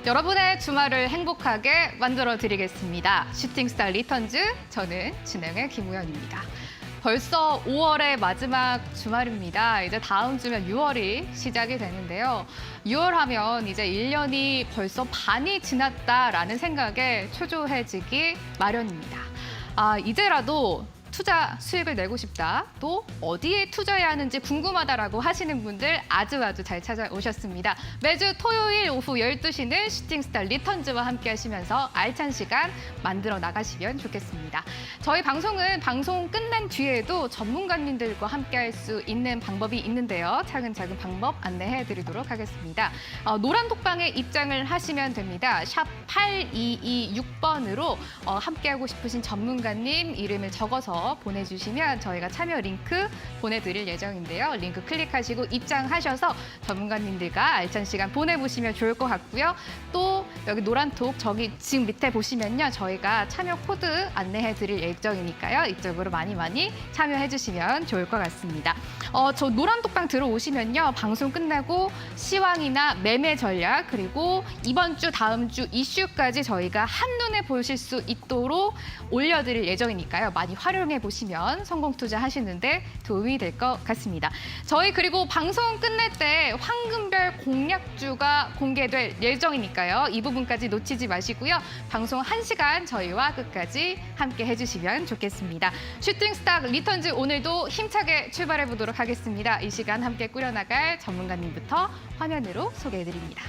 여러분의 주말을 행복하게 만들어드리겠습니다. 슈팅스타 리턴즈, 저는 진행의 김우현입니다. 벌써 5월의 마지막 주말입니다. 이제 다음 주면 6월이 시작이 되는데요. 6월 하면 이제 1년이 벌써 반이 지났다라는 생각에 초조해지기 마련입니다. 이제라도 투자 수익을 내고 싶다, 또 어디에 투자해야 하는지 궁금하다라고 하시는 분들 아주 잘 찾아오셨습니다. 매주 토요일 오후 12시는 슈팅스타 리턴즈와 함께 하시면서 알찬 시간 만들어 나가시면 좋겠습니다. 저희 방송은 방송 끝난 뒤에도 전문가님들과 함께 할 수 있는 방법이 있는데요. 차근차근 방법 안내해 드리도록 하겠습니다. 노란 톡방에 입장을 하시면 됩니다. 샵 8226번으로 함께하고 싶으신 전문가님 이름을 적어서 보내주시면 저희가 참여 링크 보내드릴 예정인데요. 링크 클릭하시고 입장하셔서 전문가님들과 알찬 시간 보내보시면 좋을 것 같고요. 또 여기 노란톡 저기 지금 밑에 보시면요. 저희가 참여 코드 안내해드릴 예정이니까요. 이쪽으로 많이 참여해주시면 좋을 것 같습니다. 저 노란톡방 들어오시면요. 방송 끝나고 시황이나 매매 전략 그리고 이번 주 다음 주 이슈까지 저희가 한눈에 보실 수 있도록 올려드릴 예정이니까요. 많이 활용해 보시면 성공 투자하시는데 도움이 될 것 같습니다. 저희 그리고 방송 끝낼 때 황금별 공략주가 공개될 예정이니까요. 이 부분까지 놓치지 마시고요. 방송 1시간 저희와 끝까지 함께 해주시면 좋겠습니다. 슈팅스타 리턴즈 오늘도 힘차게 출발해 보도록 하겠습니다. 이 시간 함께 꾸려나갈 전문가님부터 화면으로 소개해드립니다.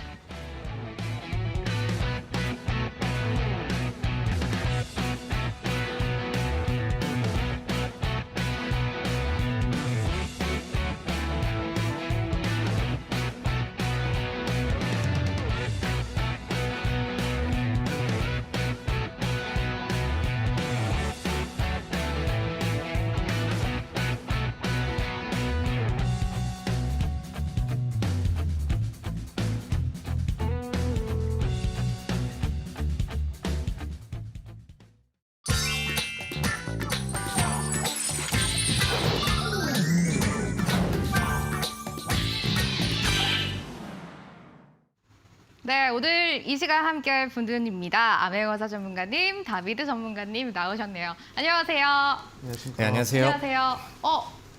네, 오늘 이 시간 함께할 분들입니다. 암행어사 전문가님, 다비드 전문가님 나오셨네요. 안녕하세요. 네, 안녕하세요. 안녕하세요.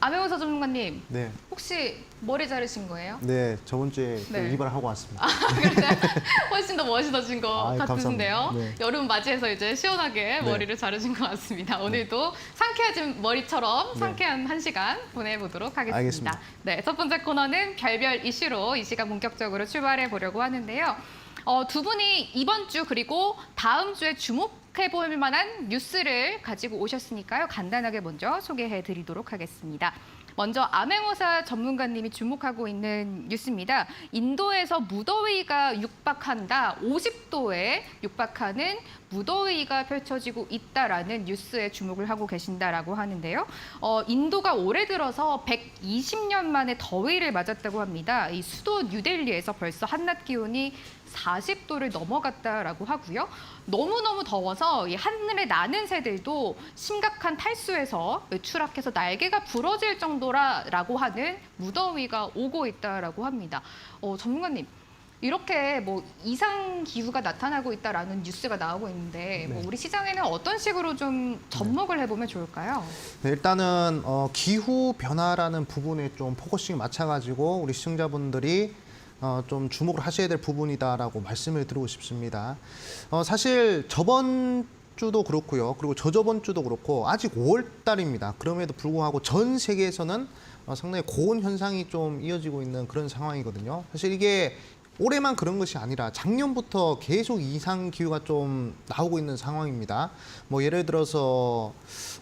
암행어사 전문가님. 네. 혹시 머리 자르신 거예요? 네, 저번 주에 네. 이발을 하고 왔습니다. 그런데 훨씬 더 멋있어진 것 아이, 같으신데요. 감사합니다. 네. 여름 맞이해서 이제 시원하게 머리를 자르신 것 같습니다. 오늘도 상쾌해진 머리처럼 상쾌한 1시간 보내보도록 하겠습니다. 알겠습니다. 네, 첫 번째 코너는 별별 이슈로 이 시간 본격적으로 출발해 보려고 하는데요. 두 분이 이번 주 그리고 다음 주에 주목해볼 만한 뉴스를 가지고 오셨으니까요. 간단하게 먼저 소개해 드리도록 하겠습니다. 먼저 암행어사 전문가님이 주목하고 있는 뉴스입니다. 인도에서 무더위가 육박한다. 50도에 육박하는 무더위가 펼쳐지고 있다라는 뉴스에 주목을 하고 계신다라고 하는데요. 인도가 올해 들어서 120년 만에 더위를 맞았다고 합니다. 이 수도 뉴델리에서 벌써 한낮 기온이 40도를 넘어갔다라고 하고요. 너무너무 더워서 이 하늘에 나는 새들도 심각한 탈수에서 추락해서 날개가 부러질 정도라고 하는 무더위가 오고 있다라고 합니다. 전문가님, 이렇게 뭐 이상 기후가 나타나고 있다라는 뉴스가 나오고 있는데 뭐 우리 시장에는 어떤 식으로 좀 접목을 해보면 좋을까요? 네, 일단은 기후 변화라는 부분에 좀 포커싱 맞춰가지고 우리 시청자분들이 좀 주목을 하셔야 될 부분이다라고 말씀을 드리고 싶습니다. 사실 저번 주도 그렇고요. 그리고 저저번 주도 그렇고 아직 5월 달입니다. 그럼에도 불구하고 전 세계에서는 상당히 고온 현상이 좀 이어지고 있는 그런 상황이거든요. 사실 이게 올해만 그런 것이 아니라 작년부터 계속 이상 기후가 좀 나오고 있는 상황입니다. 뭐 예를 들어서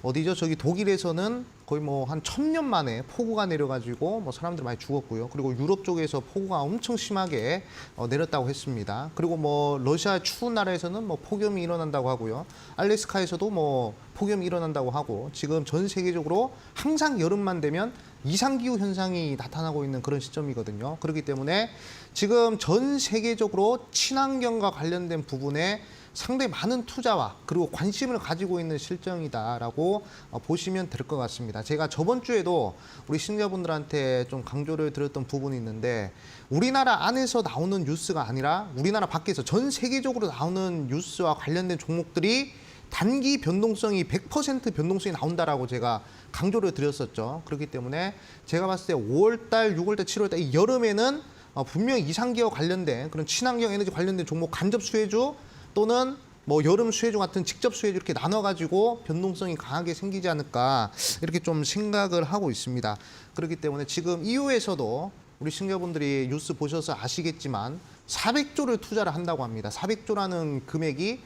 어디죠? 저기 독일에서는 거의 뭐 한 1000년 만에 폭우가 내려가지고 뭐 사람들 많이 죽었고요. 그리고 유럽 쪽에서 폭우가 엄청 심하게 내렸다고 했습니다. 그리고 뭐 러시아 추운 나라에서는 뭐 폭염이 일어난다고 하고요. 알래스카에서도 뭐 폭염이 일어난다고 하고 지금 전 세계적으로 항상 여름만 되면 이상기후 현상이 나타나고 있는 그런 시점이거든요. 그렇기 때문에 지금 전 세계적으로 친환경과 관련된 부분에 상당히 많은 투자와 그리고 관심을 가지고 있는 실정이다라고 보시면 될 것 같습니다. 제가 저번 주에도 우리 시청자분들한테 좀 강조를 드렸던 부분이 있는데 우리나라 안에서 나오는 뉴스가 아니라 우리나라 밖에서 전 세계적으로 나오는 뉴스와 관련된 종목들이 단기 변동성이 100% 변동성이 나온다라고 제가 강조를 드렸었죠. 그렇기 때문에 제가 봤을 때 5월달, 6월달, 7월달 이 여름에는 분명히 이상기업 관련된 그런 친환경 에너지 관련된 종목 간접 수혜주 또는 뭐 여름 수혜주 같은 직접 수혜주 이렇게 나눠가지고 변동성이 강하게 생기지 않을까 이렇게 좀 생각을 하고 있습니다. 그렇기 때문에 지금 이후에서도 우리 시청자분들이 뉴스 보셔서 아시겠지만 400조를 투자를 한다고 합니다. 400조라는 금액이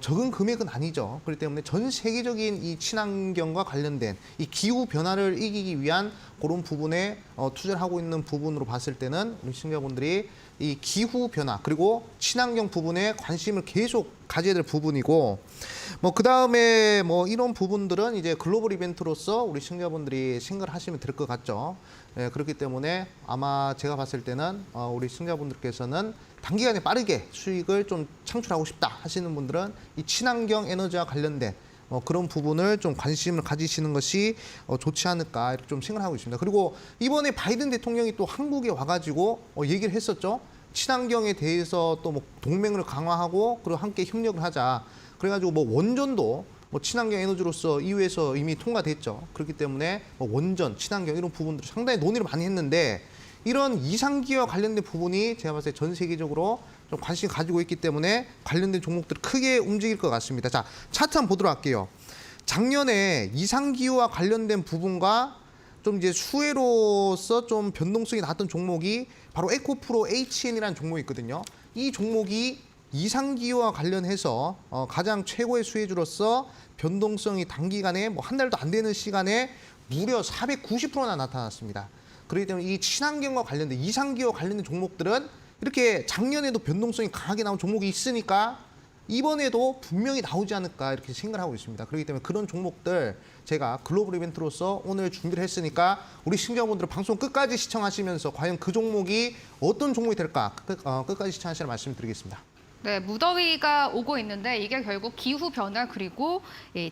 적은 금액은 아니죠. 그렇기 때문에 전 세계적인 이 친환경과 관련된 이 기후 변화를 이기기 위한 그런 부분에 투자를 하고 있는 부분으로 봤을 때는 우리 시청자분들이 이 기후 변화 그리고 친환경 부분에 관심을 계속 가져야 될 부분이고 뭐 그다음에 뭐 이런 부분들은 이제 글로벌 이벤트로서 우리 시청자분들이 생각을 하시면 될 것 같죠. 예, 그렇기 때문에 아마 제가 봤을 때는 우리 시청자분들께서는 단기간에 빠르게 수익을 좀 창출하고 싶다 하시는 분들은 이 친환경 에너지와 관련된 그런 부분을 좀 관심을 가지시는 것이 좋지 않을까 이렇게 좀 생각하고 있습니다. 그리고 이번에 바이든 대통령이 또 한국에 와가지고 얘기를 했었죠. 친환경에 대해서 또 뭐 동맹을 강화하고 그리고 함께 협력을 하자. 그래가지고 뭐 원전도 뭐 친환경 에너지로서 EU에서 이미 통과됐죠. 그렇기 때문에 뭐 원전, 친환경 이런 부분들 상당히 논의를 많이 했는데 이런 이상기와 관련된 부분이 제가 봤을 때 전 세계적으로 좀 관심 가지고 있기 때문에 관련된 종목들 크게 움직일 것 같습니다. 자, 차트 한번 보도록 할게요. 작년에 이상기후와 관련된 부분과 좀 이제 수혜로서 좀 변동성이 나왔던 종목이 바로 에코프로 HN이라는 종목이 있거든요. 이 종목이 이상기후와 관련해서 가장 최고의 수혜주로서 변동성이 단기간에 뭐 한 달도 안 되는 시간에 무려 490%나 나타났습니다. 그렇기 때문에 이 친환경과 관련된 이상기후와 관련된 종목들은 이렇게 작년에도 변동성이 강하게 나온 종목이 있으니까 이번에도 분명히 나오지 않을까 이렇게 생각을 하고 있습니다. 그렇기 때문에 그런 종목들 제가 글로벌 이벤트로서 오늘 준비를 했으니까 우리 시청자분들 방송 끝까지 시청하시면서 과연 그 종목이 어떤 종목이 될까 끝까지 시청하시라는 말씀드리겠습니다. 네, 무더위가 오고 있는데 이게 결국 기후 변화 그리고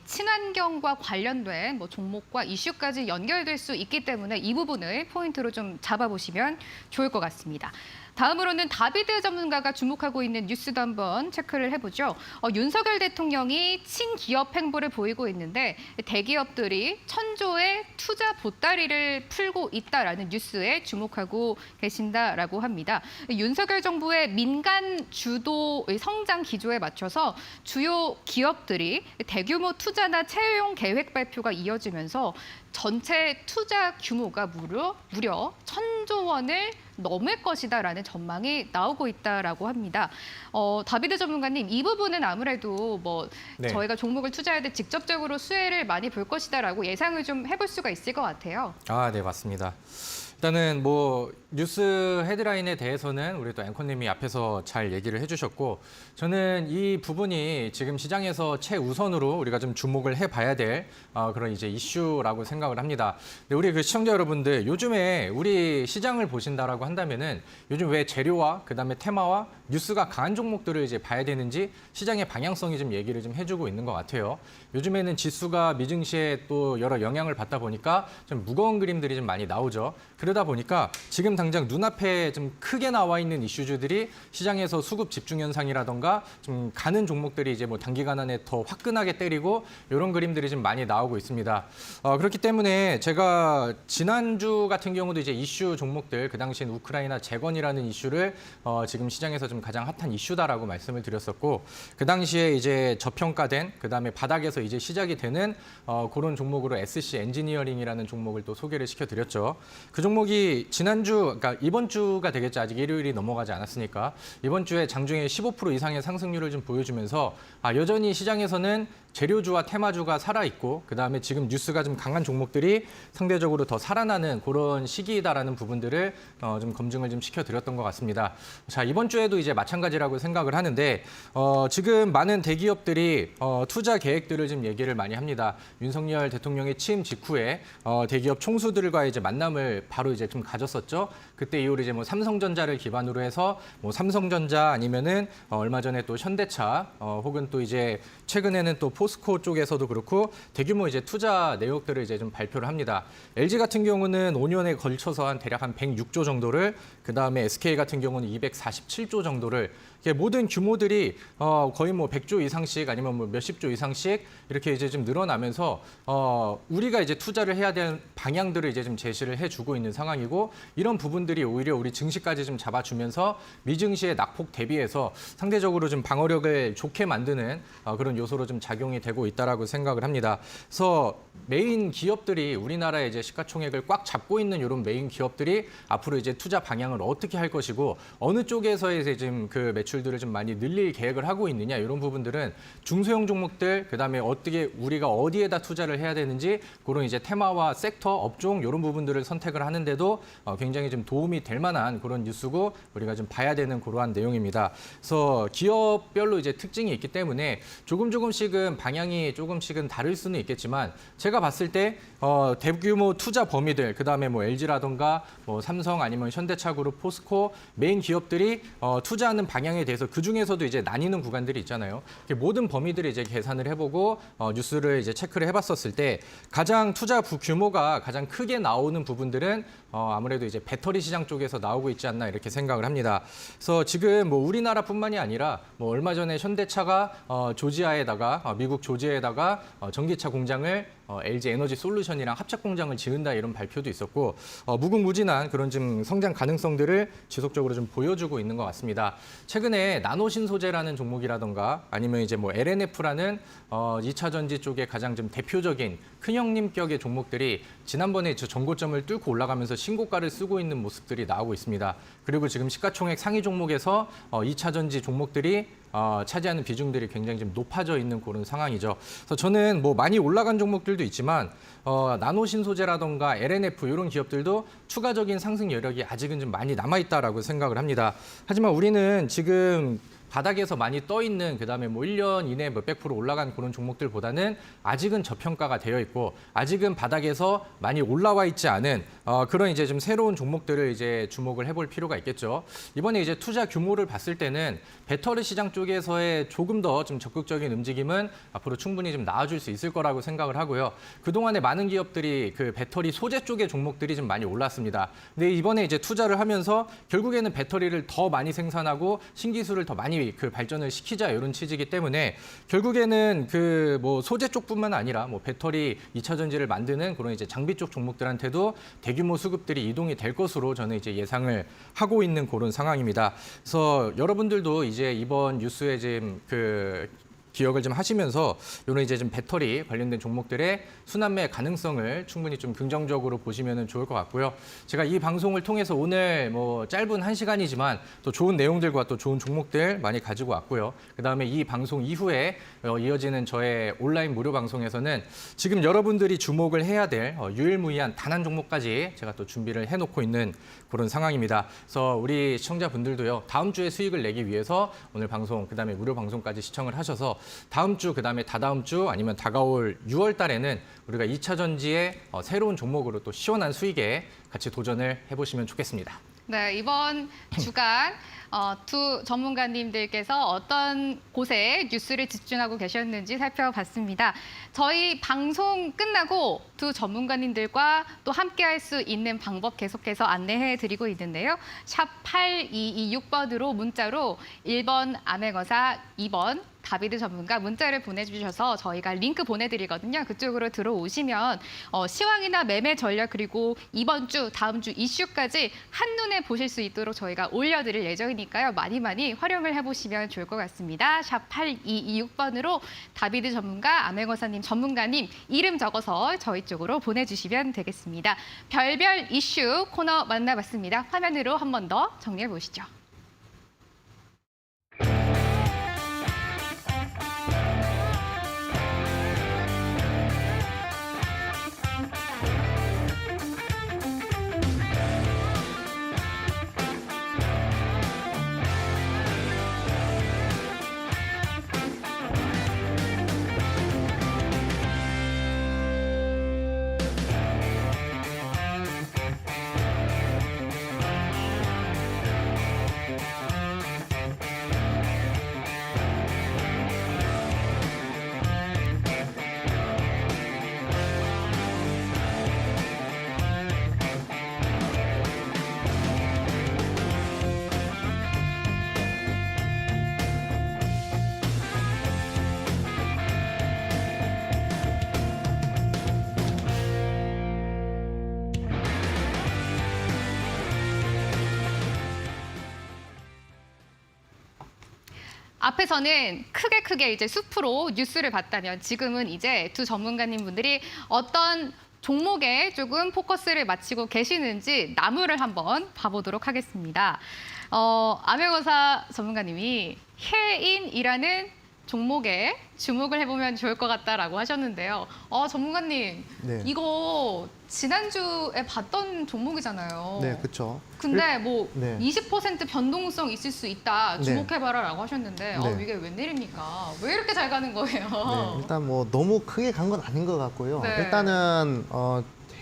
친환경과 관련된 뭐 종목과 이슈까지 연결될 수 있기 때문에 이 부분을 포인트로 좀 잡아보시면 좋을 것 같습니다. 다음으로는 다비드 전문가가 주목하고 있는 뉴스도 한번 체크를 해보죠. 윤석열 대통령이 친기업 행보를 보이고 있는데 대기업들이 천조의 투자 보따리를 풀고 있다라는 뉴스에 주목하고 계신다라고 합니다. 윤석열 정부의 민간 주도의 성장 기조에 맞춰서 주요 기업들이 대규모 투자나 채용 계획 발표가 이어지면서 전체 투자 규모가 무려 1,000조 원을 넘을 것이다라는 전망이 나오고 있다라고 합니다. 다비드 전문가님, 이 부분은 아무래도 뭐 저희가 종목을 투자할 때 직접적으로 수혜를 많이 볼 것이다라고 예상을 좀 해볼 수가 있을 것 같아요. 네, 맞습니다. 일단은 뭐 뉴스 헤드라인에 대해서는 우리 또 앵커님이 앞에서 잘 얘기를 해주셨고 저는 이 부분이 지금 시장에서 최우선으로 우리가 좀 주목을 해봐야 될 그런 이제 이슈라고 생각을 합니다. 근데 우리 그 시청자 여러분들 요즘에 우리 시장을 보신다라고 한다면은 요즘 왜 재료와 그다음에 테마와 뉴스가 강한 종목들을 이제 봐야 되는지 시장의 방향성이 좀 얘기를 좀 해주고 있는 것 같아요. 요즘에는 지수가 미증시에 또 여러 영향을 받다 보니까 좀 무거운 그림들이 좀 많이 나오죠. 그러다 보니까 지금 당장 눈앞에 좀 크게 나와 있는 이슈주들이 시장에서 수급 집중 현상이라던가 좀 가는 종목들이 이제 뭐 단기간 안에 더 화끈하게 때리고 이런 그림들이 좀 많이 나오고 있습니다. 그렇기 때문에 제가 지난주 같은 경우도 이제 이슈 종목들 그 당시엔 우크라이나 재건이라는 이슈를 지금 시장에서 좀 가장 핫한 이슈다라고 말씀을 드렸었고 그 당시에 이제 저평가된 그다음에 바닥에서 이제 시작이 되는 그런 종목으로 SC 엔지니어링이라는 종목을 또 소개를 시켜드렸죠. 그 종목이 지난주, 그러니까 이번 주가 되겠죠. 아직 일요일이 넘어가지 않았으니까. 이번 주에 장중에 15% 이상의 상승률을 좀 보여주면서 여전히 시장에서는 재료주와 테마주가 살아있고 그다음에 지금 뉴스가 좀 강한 종목들이 상대적으로 더 살아나는 그런 시기이다라는 부분들을 좀 검증을 좀 시켜드렸던 것 같습니다. 자, 이번 주에도 이제 마찬가지라고 생각을 하는데 지금 많은 대기업들이 투자 계획들을 좀 얘기를 많이 합니다. 윤석열 대통령의 취임 직후에 대기업 총수들과의 이제 만남을 바로 이제 좀 가졌었죠. 그때 이후로 이제 뭐 삼성전자를 기반으로 해서 뭐 삼성전자 아니면은 얼마 전에 또 현대차 혹은 또 이제 최근에는 또 포스코 쪽에서도 그렇고 대규모 이제 투자 내역들을 이제 좀 발표를 합니다. LG 같은 경우는 5년에 걸쳐서 대략 한 106조 정도를, 그다음에 SK 같은 경우는 247조 정도를, 모든 규모들이 거의 뭐 100조 이상씩 아니면 뭐 몇십 조 이상씩 이렇게 이제 좀 늘어나면서 우리가 이제 투자를 해야 되는 방향들을 이제 좀 제시를 해주고 있는 상황이고, 이런 부분들이 오히려 우리 증시까지 좀 잡아주면서 미증시의 낙폭 대비해서 상대적으로 좀 방어력을 좋게 만드는 그런 요소로 좀 작용이 되고 있다라고 생각을 합니다. 그래서 메인 기업들이 우리나라의 이제 시가총액을 꽉 잡고 있는 이런 메인 기업들이 앞으로 이제 투자 방향을 어떻게 할 것이고 어느 쪽에서 이제 지금 그 매출들을 좀 많이 늘릴 계획을 하고 있느냐, 이런 부분들은 중소형 종목들, 그다음에 어떻게 우리가 어디에다 투자를 해야 되는지 그런 이제 테마와 섹터, 업종 이런 부분들을 선택을 하는데도 굉장히 좀 도움이 될 만한 그런 뉴스고 우리가 좀 봐야 되는 그러한 내용입니다. 그래서 기업별로 이제 특징이 있기 때문에 조금씩은 방향이 조금씩은 다를 수는 있겠지만, 제가 봤을 때 대규모 투자 범위들, 그다음에 뭐 LG라던가 뭐 삼성 아니면 현대차그룹, 포스코 메인 기업들이 투자하는 방향에 대해서 그 중에서도 이제 나뉘는 구간들이 있잖아요. 모든 범위들을 이제 계산을 해보고 뉴스를 이제 체크를 해봤었을 때 가장 투자 규모가 가장 크게 나오는 부분들은 아무래도 이제 배터리 시장 쪽에서 나오고 있지 않나 이렇게 생각을 합니다. 그래서 지금 뭐 우리나라뿐만이 아니라 뭐 얼마 전에 현대차가 조지아에다가 미국 조지아에다가 전기차 공장을 LG 에너지 솔루션이랑 합작 공장을 지은다, 이런 발표도 있었고 무궁무진한 그런 좀 성장 가능성들을 지속적으로 좀 보여주고 있는 것 같습니다. 최근에 나노신소재라는 종목이라던가 아니면 이제 뭐 LNF라는 2차 전지 쪽에 가장 좀 대표적인 큰 형님격의 종목들이 지난번에 저 전고점을 뚫고 올라가면서 신고가를 쓰고 있는 모습들이 나오고 있습니다. 그리고 지금 시가총액 상위 종목에서 2차 전지 종목들이 차지하는 비중들이 굉장히 좀 높아져 있는 그런 상황이죠. 그래서 저는 뭐 많이 올라간 종목들도 있지만 나노신소재라던가 LNF 이런 기업들도 추가적인 상승 여력이 아직은 좀 많이 남아있다라고 생각을 합니다. 하지만 우리는 지금 바닥에서 많이 떠 있는, 그다음에 뭐 1년 이내에 몇백 프로 올라간 그런 종목들보다는 아직은 저평가가 되어 있고 아직은 바닥에서 많이 올라와 있지 않은 그런 이제 좀 새로운 종목들을 이제 주목을 해볼 필요가 있겠죠. 이번에 이제 투자 규모를 봤을 때는 배터리 시장 쪽에서의 조금 더 좀 적극적인 움직임은 앞으로 충분히 좀 나아질 수 있을 거라고 생각을 하고요. 그동안에 많은 기업들이 그 배터리 소재 쪽의 종목들이 좀 많이 올랐습니다. 근데 이번에 이제 투자를 하면서 결국에는 배터리를 더 많이 생산하고 신기술을 더 많이 그 발전을 시키자, 이런 취지이기 때문에 결국에는 그 뭐 소재 쪽뿐만 아니라 뭐 배터리 2차 전지를 만드는 그런 이제 장비 쪽 종목들한테도 대규모 수급들이 이동이 될 것으로 저는 이제 예상을 하고 있는 그런 상황입니다. 그래서 여러분들도 이제 이번 뉴스에 지금 기억을 좀 하시면서 이런 이제 좀 배터리 관련된 종목들의 순환매 가능성을 충분히 좀 긍정적으로 보시면 좋을 것 같고요. 제가 이 방송을 통해서 오늘 뭐 짧은 1시간이지만 또 좋은 내용들과 또 좋은 종목들 많이 가지고 왔고요. 그다음에 이 방송 이후에 이어지는 저의 온라인 무료 방송에서는 지금 여러분들이 주목을 해야 될 유일무이한 단 한 종목까지 제가 또 준비를 해놓고 있는 그런 상황입니다. 그래서 우리 시청자분들도요, 다음 주에 수익을 내기 위해서 오늘 방송, 그다음에 무료 방송까지 시청을 하셔서 다음 주, 그다음에 다다음 주 아니면 다가올 6월 달에는 우리가 2차 전지의 새로운 종목으로 또 시원한 수익에 같이 도전을 해보시면 좋겠습니다. 네, 이번 주간 두 전문가님들께서 어떤 곳에 뉴스를 집중하고 계셨는지 살펴봤습니다. 저희 방송 끝나고 두 전문가님들과 또 함께할 수 있는 방법 계속해서 안내해드리고 있는데요. 샵 8226번으로 문자로 1번 암행어사, 2번 다비드 전문가 문자를 보내주셔서 저희가 링크 보내드리거든요. 그쪽으로 들어오시면 시황이나 매매 전략, 그리고 이번 주, 다음 주 이슈까지 한눈에 보실 수 있도록 저희가 올려드릴 예정이니까요. 많이 활용을 해보시면 좋을 것 같습니다. 샵 8226번으로 다비드 전문가, 암행어사님 전문가님 이름 적어서 저희 쪽으로 보내주시면 되겠습니다. 별별 이슈 코너 만나봤습니다. 화면으로 한 번 더 정리해 보시죠. 앞에서는 크게 이제 숲으로 뉴스를 봤다면 지금은 이제 두 전문가님 분들이 어떤 종목에 조금 포커스를 맞추고 계시는지 나무를 한번 봐보도록 하겠습니다. 암행어사 전문가님이 해인이라는 종목에 주목을 해보면 좋을 것 같다라고 하셨는데요. 전문가님, 네. 이거 지난주에 봤던 종목이잖아요. 네, 그렇죠. 근데 뭐 네. 20% 변동성 있을 수 있다, 네. 주목해봐라라고 하셨는데 네. 이게 웬일입니까? 왜 이렇게 잘 가는 거예요? 네, 일단 뭐 너무 크게 간 건 아닌 것 같고요. 네. 일단은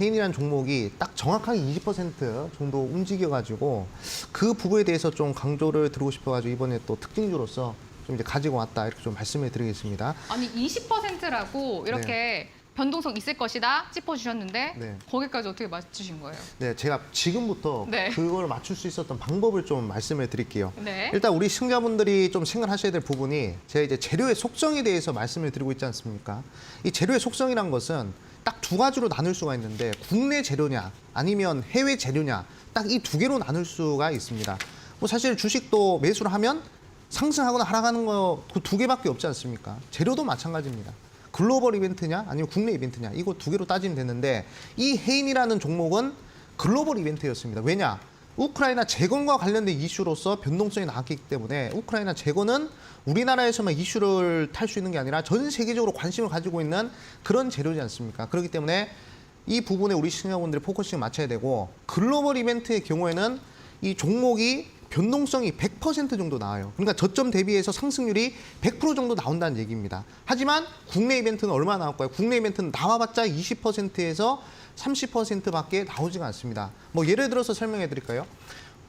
해인이라는 종목이 딱 정확하게 20% 정도 움직여가지고 그 부분에 대해서 좀 강조를 드리고 싶어가지고 이번에 또 특징주로서 좀 이제 가지고 왔다 이렇게 좀 말씀을 드리겠습니다. 아니 20%라고 이렇게 변동성 있을 것이다 짚어주셨는데 네. 거기까지 어떻게 맞추신 거예요? 네, 제가 지금부터 네. 그걸 맞출 수 있었던 방법을 좀 말씀을 드릴게요. 네. 일단 우리 시청자분들이 좀 생각하셔야 될 부분이 제가 이제 재료의 속성에 대해서 말씀을 드리고 있지 않습니까? 이 재료의 속성이란 것은 딱 두 가지로 나눌 수가 있는데 국내 재료냐 아니면 해외 재료냐 딱 이 두 개로 나눌 수가 있습니다. 뭐 사실 주식도 매수를 하면 상승하거나 하락하는 거 그 두 개밖에 없지 않습니까? 재료도 마찬가지입니다. 글로벌 이벤트냐 아니면 국내 이벤트냐 이거 두 개로 따지면 되는데 이 해인이라는 종목은 글로벌 이벤트였습니다. 왜냐? 우크라이나 재건과 관련된 이슈로서 변동성이 나왔기 때문에 우크라이나 재건은 우리나라에서만 이슈를 탈 수 있는 게 아니라 전 세계적으로 관심을 가지고 있는 그런 재료지 않습니까? 그렇기 때문에 이 부분에 우리 시청자분들이 포커싱을 맞춰야 되고 글로벌 이벤트의 경우에는 이 종목이 변동성이 100% 정도 나와요. 그러니까 저점 대비해서 상승률이 100% 정도 나온다는 얘기입니다. 하지만 국내 이벤트는 얼마나 나올까요? 국내 이벤트는 나와봤자 20%에서 30%밖에 나오지가 않습니다. 뭐 예를 들어서 설명해 드릴까요?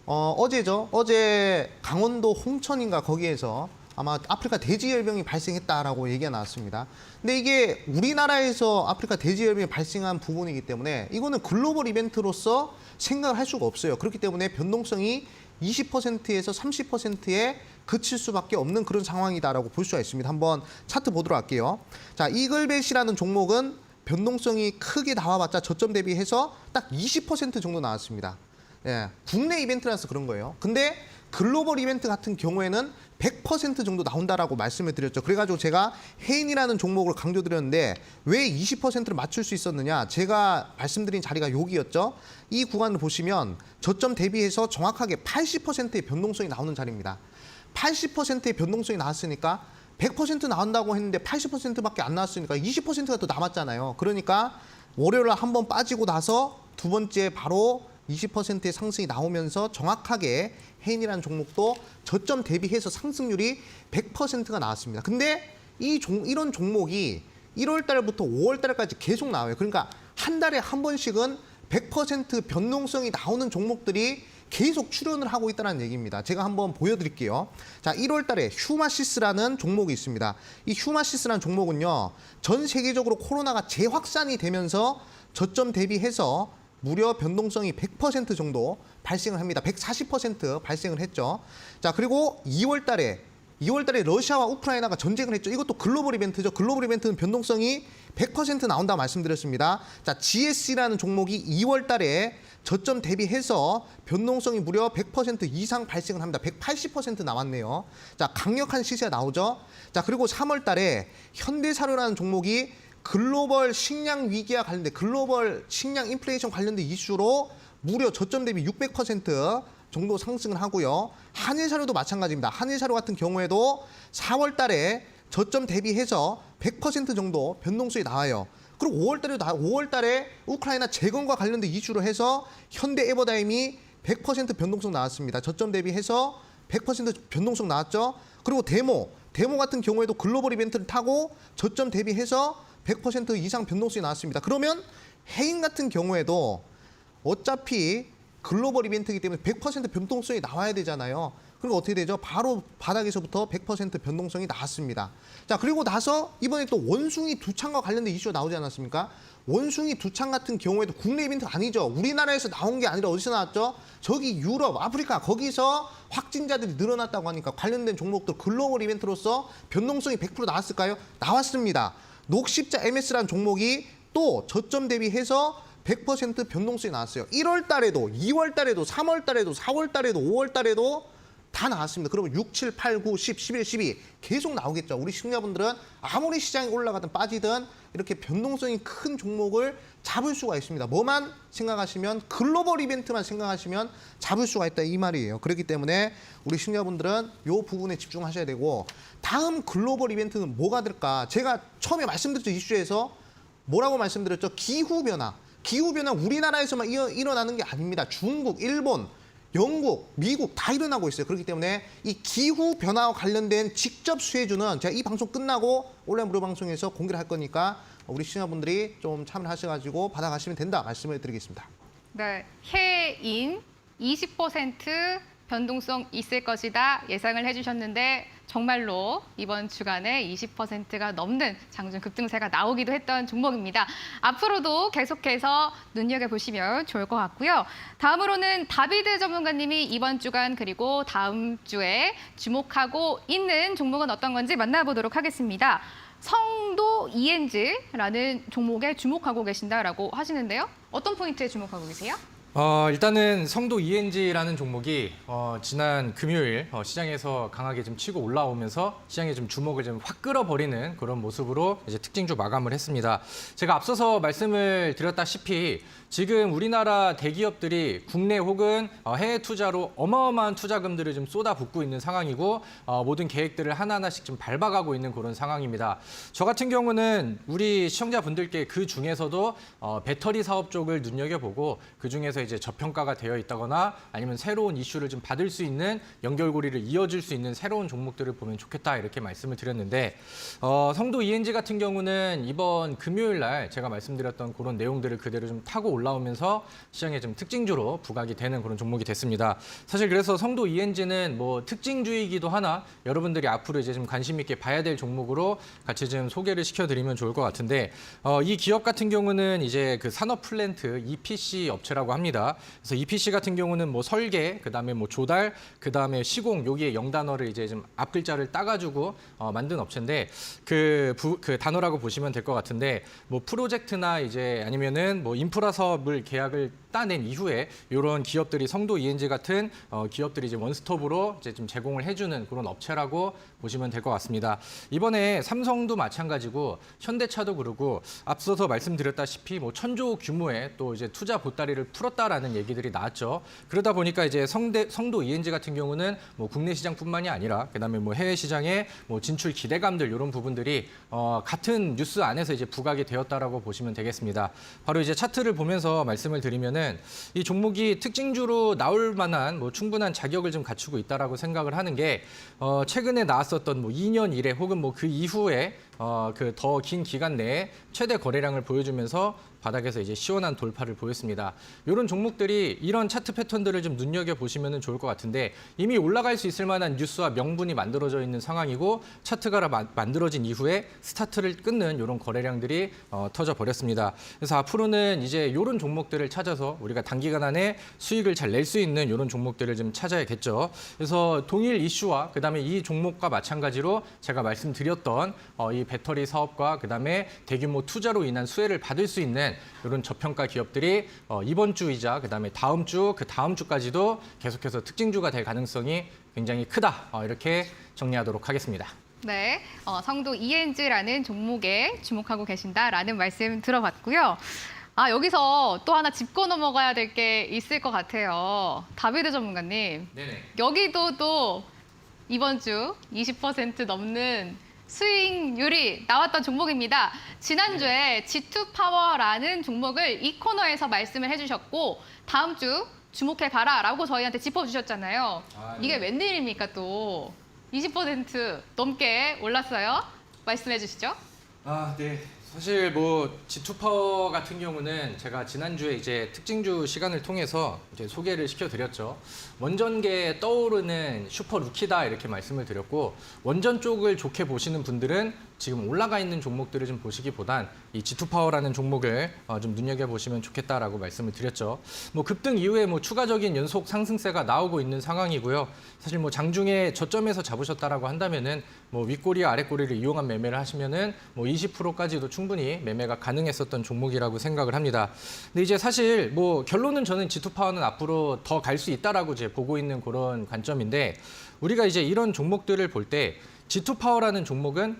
어제죠. 어제 강원도 홍천인가 거기에서 아마 아프리카 돼지열병이 발생했다라고 얘기가 나왔습니다. 근데 이게 우리나라에서 아프리카 돼지열병이 발생한 부분이기 때문에 이거는 글로벌 이벤트로서 생각을 할 수가 없어요. 그렇기 때문에 변동성이 20%에서 30%에 그칠 수밖에 없는 그런 상황이다라고 볼 수가 있습니다. 한번 차트 보도록 할게요. 자, 이글벳이라는 종목은 변동성이 크게 나와봤자 저점 대비해서 딱 20% 정도 나왔습니다. 예, 국내 이벤트라서 그런 거예요. 근데 글로벌 이벤트 같은 경우에는 100% 정도 나온다라고 말씀을 드렸죠. 그래가지고 제가 해인이라는 종목을 강조드렸는데 왜 20%를 맞출 수 있었느냐? 제가 말씀드린 자리가 여기였죠. 이 구간을 보시면 저점 대비해서 정확하게 80%의 변동성이 나오는 자리입니다. 80%의 변동성이 나왔으니까 100% 나온다고 했는데 80%밖에 안 나왔으니까 20%가 더 남았잖아요. 그러니까 월요일날 한번 빠지고 나서 두 번째 바로 20%의 상승이 나오면서 정확하게 해인이라는 종목도 저점 대비해서 상승률이 100%가 나왔습니다. 근데 이런 종목이 1월 달부터 5월 달까지 계속 나와요. 그러니까 한 달에 한 번씩은 100% 변동성이 나오는 종목들이 계속 출현을 하고 있다는 얘기입니다. 제가 한번 보여드릴게요. 자, 1월 달에 휴마시스라는 종목이 있습니다. 이 휴마시스라는 종목은요, 전 세계적으로 코로나가 재확산이 되면서 저점 대비해서 무려 변동성이 100% 정도 발생을 합니다. 140% 발생을 했죠. 자, 그리고 2월 달에 러시아와 우크라이나가 전쟁을 했죠. 이것도 글로벌 이벤트죠. 글로벌 이벤트는 변동성이 100% 나온다 말씀드렸습니다. 자, GS라는 종목이 2월 달에 저점 대비해서 변동성이 무려 100% 이상 발생을 합니다. 180% 나왔네요. 자, 강력한 시세가 나오죠. 자, 그리고 3월 달에 현대사료라는 종목이 글로벌 식량 위기와 관련된 글로벌 식량 인플레이션 관련된 이슈로 무려 저점 대비 600% 정도 상승을 하고요. 한일사료도 마찬가지입니다. 한일사료 같은 경우에도 4월 달에 저점 대비해서 100% 정도 변동성이 나와요. 그리고 5월 달에 우크라이나 재건과 관련된 이슈로 해서 현대 에버다임이 100% 변동성 나왔습니다. 저점 대비해서 100% 변동성 나왔죠. 그리고 데모 같은 경우에도 글로벌 이벤트를 타고 저점 대비해서 100% 이상 변동성이 나왔습니다. 그러면 해인 같은 경우에도 어차피 글로벌 이벤트이기 때문에 100% 변동성이 나와야 되잖아요. 그리고 어떻게 되죠? 바로 바닥에서부터 100% 변동성이 나왔습니다. 자, 그리고 나서 이번에 또 원숭이 두창과 관련된 이슈가 나오지 않았습니까? 원숭이 두창 같은 경우에도 국내 이벤트 아니죠. 우리나라에서 나온 게 아니라 어디서 나왔죠? 저기 유럽, 아프리카 거기서 확진자들이 늘어났다고 하니까 관련된 종목들 글로벌 이벤트로서 변동성이 100% 나왔을까요? 나왔습니다. 녹십자 MS라는 종목이 또 저점 대비해서 100% 변동성이 나왔어요. 1월 달에도, 2월 달에도, 3월 달에도, 4월 달에도, 5월 달에도 다 나왔습니다. 그러면 6, 7, 8, 9, 10, 11, 12 계속 나오겠죠. 우리 시청자분들은 아무리 시장이 올라가든 빠지든 이렇게 변동성이 큰 종목을 잡을 수가 있습니다. 뭐만 생각하시면 글로벌 이벤트만 생각하시면 잡을 수가 있다 이 말이에요. 그렇기 때문에 우리 시청자분들은 이 부분에 집중하셔야 되고 다음 글로벌 이벤트는 뭐가 될까? 제가 처음에 말씀드렸죠. 이슈에서 뭐라고 말씀드렸죠? 기후변화. 기후변화 우리나라에서만 일어나는 게 아닙니다. 중국, 일본, 영국, 미국 다 일어나고 있어요. 그렇기 때문에 이 기후변화와 관련된 직접 수혜주는 제가 이 방송 끝나고 온라인 무료 방송에서 공개를 할 거니까 우리 시청자분들이 좀 참여를 하셔가지고 받아가시면 된다 말씀을 드리겠습니다. 네, 해인 20% 변동성 있을 것이다 예상을 해주셨는데 정말로 이번 주간에 20%가 넘는 장중 급등세가 나오기도 했던 종목입니다. 앞으로도 계속해서 눈여겨보시면 좋을 것 같고요. 다음으로는 다비드 전문가님이 이번 주간 그리고 다음 주에 주목하고 있는 종목은 어떤 건지 만나보도록 하겠습니다. 성도 ENG라는 종목에 주목하고 계신다라고 하시는데요. 어떤 포인트에 주목하고 계세요? 일단은 성도 ENG라는 종목이 지난 금요일 시장에서 강하게 좀 치고 올라오면서 시장의 좀 주목을 좀 확 끌어버리는 그런 모습으로 이제 특징주 마감을 했습니다. 제가 앞서서 말씀을 드렸다시피 지금 우리나라 대기업들이 국내 혹은 해외 투자로 어마어마한 투자금들을 좀 쏟아붓고 있는 상황이고 모든 계획들을 하나하나씩 좀 밟아가고 있는 그런 상황입니다. 저 같은 경우는 우리 시청자분들께 그 중에서도 배터리 사업 쪽을 눈여겨보고 그 중에서 이제 저평가가 되어 있다거나 아니면 새로운 이슈를 좀 받을 수 있는 연결고리를 이어줄 수 있는 새로운 종목들을 보면 좋겠다 이렇게 말씀을 드렸는데 성도 ENG 같은 경우는 이번 금요일 날 제가 말씀드렸던 그런 내용들을 그대로 좀 타고 올라오면서 시장의 좀 특징주로 부각이 되는 그런 종목이 됐습니다. 사실 그래서 성도 ENG는 뭐 특징주이기도 하나 여러분들이 앞으로 이제 좀 관심 있게 봐야 될 종목으로 같이 좀 소개를 시켜드리면 좋을 것 같은데 이 기업 같은 경우는 이제 그 산업 플랜트 EPC 업체라고 합니다. 그래서 EPC 같은 경우는 뭐 설계, 그다음에 뭐 조달, 그다음에 시공 여기에 영단어를 이제 좀 앞글자를 따가지고 만든 업체인데 그 단어라고 보시면 될 것 같은데 뭐 프로젝트나 이제 아니면은 뭐 인프라 사업을 계약을 따낸 이후에 이런 기업들이 성도 ENG 같은 기업들이 이제 원스톱으로 이제 좀 제공을 해주는 그런 업체라고 보시면 될 것 같습니다. 이번에 삼성도 마찬가지고 현대차도 그러고 앞서서 말씀드렸다시피 뭐 1,000조 규모의 또 이제 투자 보따리를 풀었다라는 얘기들이 나왔죠. 그러다 보니까 이제 성도 ENG 같은 경우는 뭐 국내 시장뿐만이 아니라 그다음에 뭐 해외 시장에 뭐 진출 기대감들 이런 부분들이 같은 뉴스 안에서 이제 부각이 되었다라고 보시면 되겠습니다. 바로 이제 차트를 보면서 말씀을 드리면은 이 종목이 특징주로 나올 만한 뭐 충분한 자격을 좀 갖추고 있다라고 생각을 하는 게 최근에 나왔었던 뭐 2년 이래 혹은 뭐 그 이후에 그 더 긴 기간 내에 최대 거래량을 보여주면서 바닥에서 이제 시원한 돌파를 보였습니다. 이런 종목들이 이런 차트 패턴들을 좀 눈여겨 보시면 좋을 것 같은데 이미 올라갈 수 있을 만한 뉴스와 명분이 만들어져 있는 상황이고 차트가 만들어진 이후에 스타트를 끊는 이런 거래량들이 터져 버렸습니다. 그래서 앞으로는 이제 이런 종목들을 찾아서 우리가 단기간 안에 수익을 잘 낼 수 있는 이런 종목들을 좀 찾아야겠죠. 그래서 동일 이슈와 그다음에 이 종목과 마찬가지로 제가 말씀드렸던 이 배터리 사업과 그다음에 대규모 투자로 인한 수혜를 받을 수 있는 이런 저평가 기업들이 이번 주이자 그다음에 다음 주, 그 다음 주까지도 계속해서 특징주가 될 가능성이 굉장히 크다. 이렇게 정리하도록 하겠습니다. 네, 성도 ENG라는 종목에 주목하고 계신다라는 말씀 들어봤고요. 여기서 또 하나 짚고 넘어가야 될 게 있을 것 같아요. 다비드 전문가님. 네네. 여기도 또 이번 주 20% 넘는 수익률이 나왔던 종목입니다. 지난주에 G2파워라는 종목을 이 코너에서 말씀을 해주셨고 다음 주 주목해봐라라고 저희한테 짚어주셨잖아요. 네. 이게 웬일입니까 또 20% 넘게 올랐어요. 말씀해 주시죠. 네. 사실 뭐 G2파워 같은 경우는 제가 지난주에 이제 특징주 시간을 통해서 이제 소개를 시켜드렸죠. 원전계에 떠오르는 슈퍼 루키다 이렇게 말씀을 드렸고 원전 쪽을 좋게 보시는 분들은 지금 올라가 있는 종목들을 좀 보시기보단 이 G2파워라는 종목을 좀 눈여겨보시면 좋겠다라고 말씀을 드렸죠. 뭐 급등 이후에 뭐 추가적인 연속 상승세가 나오고 있는 상황이고요. 사실 뭐 장중에 저점에서 잡으셨다라고 한다면은 뭐 윗꼬리 아랫꼬리를 이용한 매매를 하시면은 뭐 20%까지도 충분히 매매가 가능했었던 종목이라고 생각을 합니다. 근데 이제 사실 뭐 결론은 저는 G2파워는 앞으로 더 갈 수 있다라고 이제 보고 있는 그런 관점인데 우리가 이제 이런 종목들을 볼 때 G2파워라는 종목은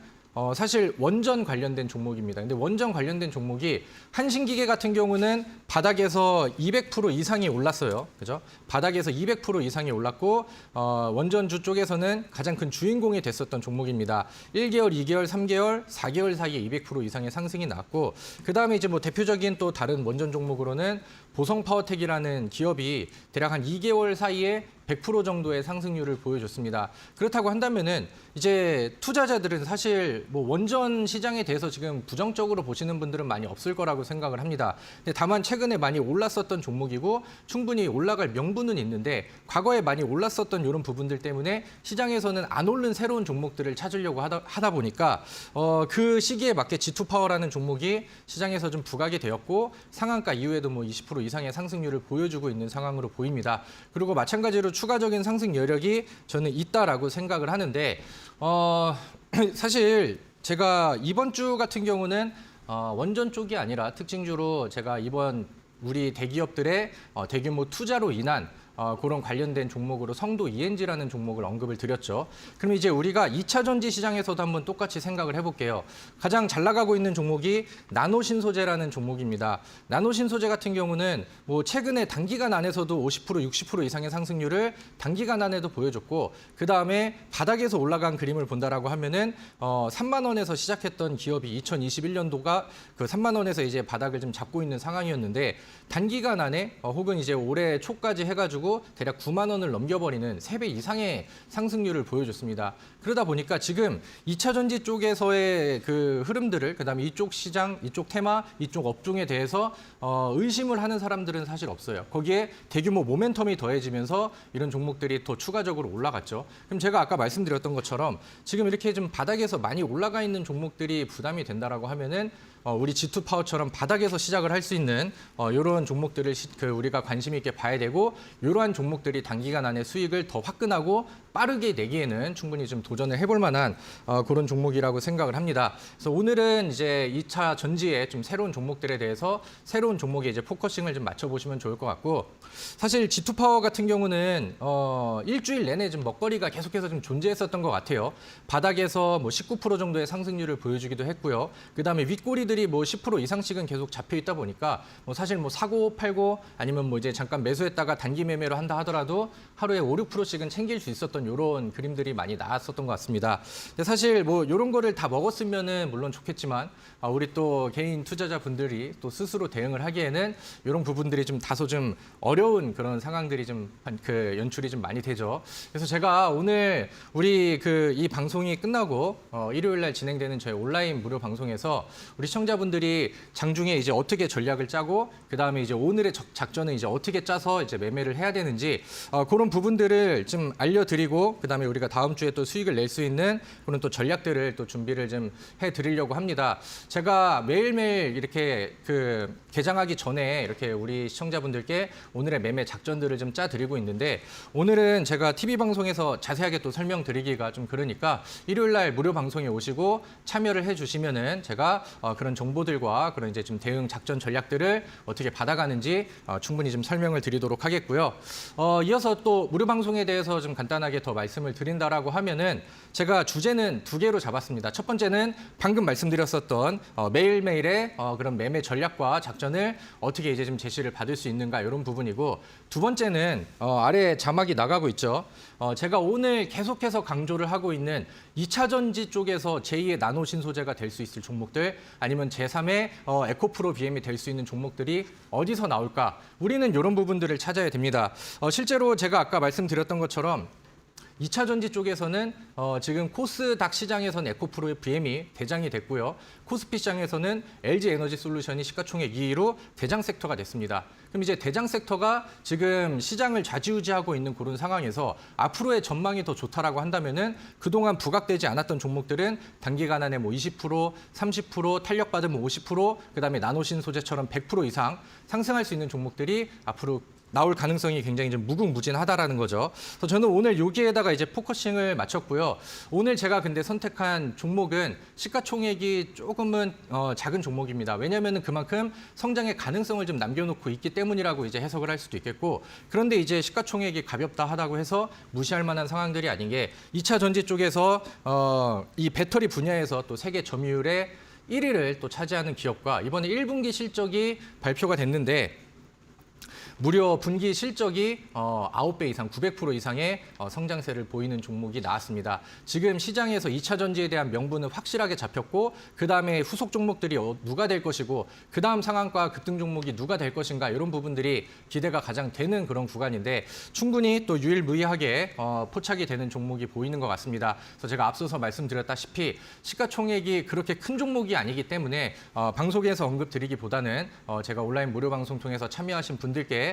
사실 원전 관련된 종목입니다. 근데 원전 관련된 종목이 한신기계 같은 경우는 바닥에서 200% 이상이 올랐어요. 그죠? 바닥에서 200% 이상이 올랐고 원전주 쪽에서는 가장 큰 주인공이 됐었던 종목입니다. 1개월, 2개월, 3개월, 4개월 사이에 200% 이상의 상승이 나왔고 그다음에 이제 뭐 대표적인 또 다른 원전 종목으로는 보성파워텍이라는 기업이 대략 한 2개월 사이에 100% 정도의 상승률을 보여줬습니다. 그렇다고 한다면은 이제 투자자들은 사실 뭐 원전 시장에 대해서 지금 부정적으로 보시는 분들은 많이 없을 거라고 생각을 합니다. 근데 다만 최근에 많이 올랐었던 종목이고 충분히 올라갈 명분은 있는데 과거에 많이 올랐었던 이런 부분들 때문에 시장에서는 안 오른 새로운 종목들을 찾으려고 하다 보니까 그 시기에 맞게 G2파워라는 종목이 시장에서 좀 부각이 되었고 상한가 이후에도 뭐 20% 이상의 상승률을 보여주고 있는 상황으로 보입니다. 그리고 마찬가지로 추가적인 상승 여력이 저는 있다라고 생각을 하는데 사실 제가 이번 주 같은 경우는 원전 쪽이 아니라 특징주로 제가 이번 우리 대기업들의 대규모 투자로 인한 그런 관련된 종목으로 성도 ENG라는 종목을 언급을 드렸죠. 그럼 이제 우리가 2차 전지 시장에서도 한번 똑같이 생각을 해볼게요. 가장 잘 나가고 있는 종목이 나노신소재라는 종목입니다. 나노신소재 같은 경우는 뭐 최근에 단기간 안에서도 50%, 60% 이상의 상승률을 단기간 안에도 보여줬고 그 다음에 바닥에서 올라간 그림을 본다라고 하면은 3만 원에서 시작했던 기업이 2021년도가 그 3만 원에서 이제 바닥을 좀 잡고 있는 상황이었는데 단기간 안에 혹은 이제 올해 초까지 해가지고 대략 9만 원을 넘겨버리는 3배 이상의 상승률을 보여줬습니다. 그러다 보니까 지금 2차 전지 쪽에서의 그 흐름들을 그다음에 이쪽 시장, 이쪽 테마, 이쪽 업종에 대해서 의심을 하는 사람들은 사실 없어요. 거기에 대규모 모멘텀이 더해지면서 이런 종목들이 더 추가적으로 올라갔죠. 그럼 제가 아까 말씀드렸던 것처럼 지금 이렇게 좀 바닥에서 많이 올라가 있는 종목들이 부담이 된다라고 하면은 우리 G2파워처럼 바닥에서 시작을 할 수 있는 이런 종목들을 우리가 관심 있게 봐야 되고 이러한 종목들이 단기간 안에 수익을 더 화끈하고 빠르게 내기에는 충분히 좀 도전을 해볼 만한 그런 종목이라고 생각을 합니다. 그래서 오늘은 이제 2차 전지의 좀 새로운 종목들에 대해서 새로운 종목에 이제 포커싱을 좀 맞춰보시면 좋을 것 같고 사실 G2파워 같은 경우는 일주일 내내 좀 먹거리가 계속해서 좀 존재했었던 것 같아요. 바닥에서 뭐 19% 정도의 상승률을 보여주기도 했고요. 그다음에 윗꼬리들이 뭐 10% 이상씩은 계속 잡혀 있다 보니까 뭐 사실 뭐 사고 팔고 아니면 뭐 이제 잠깐 매수했다가 단기 매매로 한다 하더라도 하루에 5, 6%씩은 챙길 수 있었던 이런 그림들이 많이 나왔었던 것 같습니다. 근데 사실 뭐 이런 거를 다 먹었으면은 물론 좋겠지만 우리 또 개인 투자자분들이 또 스스로 대응을 하기에는 이런 부분들이 좀 다소 좀 어려운 그런 상황들이 좀 연출이 좀 많이 되죠. 그래서 제가 오늘 우리 이 방송이 끝나고 일요일 날 진행되는 저희 온라인 무료 방송에서 우리 시청자분들이 장중에 이제 어떻게 전략을 짜고 그다음에 이제 오늘의 작전을 이제 어떻게 짜서 이제 매매를 해야 되는지 그런 부분들을 좀 알려드리고 그다음에 우리가 다음 주에 또 수익을 낼 수 있는 그런 또 전략들을 또 준비를 좀 해드리려고 합니다. 제가 매일매일 이렇게 개장하기 전에 이렇게 우리 시청자분들께 오늘의 매매 작전들을 좀 짜드리고 있는데 오늘은 제가 TV 방송에서 자세하게 또 설명드리기가 좀 그러니까 일요일 날 무료 방송에 오시고 참여를 해주시면은 제가 그런 정보들과 그런 이제 좀 대응 작전 전략들을 어떻게 받아가는지 충분히 좀 설명을 드리도록 하겠고요. 이어서 또 무료 방송에 대해서 좀 간단하게 더 말씀을 드린다라고 하면은 제가 주제는 2개로 잡았습니다. 첫 번째는 방금 말씀드렸었던 매일매일의 그런 매매 전략과 작전을 어떻게 이제 좀 제시를 받을 수 있는가 이런 부분이고 두 번째는 아래 자막이 나가고 있죠. 제가 오늘 계속해서 강조를 하고 있는 2차 전지 쪽에서 제2의 나노 신소재가 될 수 있을 종목들 아니면 제3의 에코프로 BM이 될 수 있는 종목들이 어디서 나올까? 우리는 이런 부분들을 찾아야 됩니다. 실제로 제가 아까 말씀드렸던 것처럼 2차 전지 쪽에서는 지금 코스닥 시장에서는 에코프로의 VM이 대장이 됐고요. 코스피 시장에서는 LG 에너지 솔루션이 시가총액 2위로 대장 섹터가 됐습니다. 그럼 이제 대장 섹터가 지금 시장을 좌지우지하고 있는 그런 상황에서 앞으로의 전망이 더 좋다라고 한다면은 그동안 부각되지 않았던 종목들은 단기간 안에 뭐 20%, 30%, 탄력받으면 50%, 그다음에 나노신 소재처럼 100% 이상 상승할 수 있는 종목들이 앞으로 나올 가능성이 굉장히 좀 무궁무진하다라는 거죠. 그래서 저는 오늘 여기에다가 이제 포커싱을 맞췄고요. 오늘 제가 근데 선택한 종목은 시가총액이 조금은 작은 종목입니다. 왜냐하면 그만큼 성장의 가능성을 좀 남겨놓고 있기 때문이라고 이제 해석을 할 수도 있겠고, 그런데 이제 시가총액이 가볍다 하다고 해서 무시할 만한 상황들이 아닌 게 2차 전지 쪽에서 이 배터리 분야에서 또 세계 점유율의 1위를 또 차지하는 기업과 이번에 1분기 실적이 발표가 됐는데 무려 분기 실적이 9배 이상, 900% 이상의 성장세를 보이는 종목이 나왔습니다. 지금 시장에서 2차 전지에 대한 명분은 확실하게 잡혔고 그다음에 후속 종목들이 누가 될 것이고 그다음 상한가 급등 종목이 누가 될 것인가 이런 부분들이 기대가 가장 되는 그런 구간인데 충분히 또 유일무이하게 포착이 되는 종목이 보이는 것 같습니다. 그래서 제가 앞서서 말씀드렸다시피 시가총액이 그렇게 큰 종목이 아니기 때문에 방송에서 언급드리기보다는 제가 온라인 무료 방송 통해서 참여하신 분들께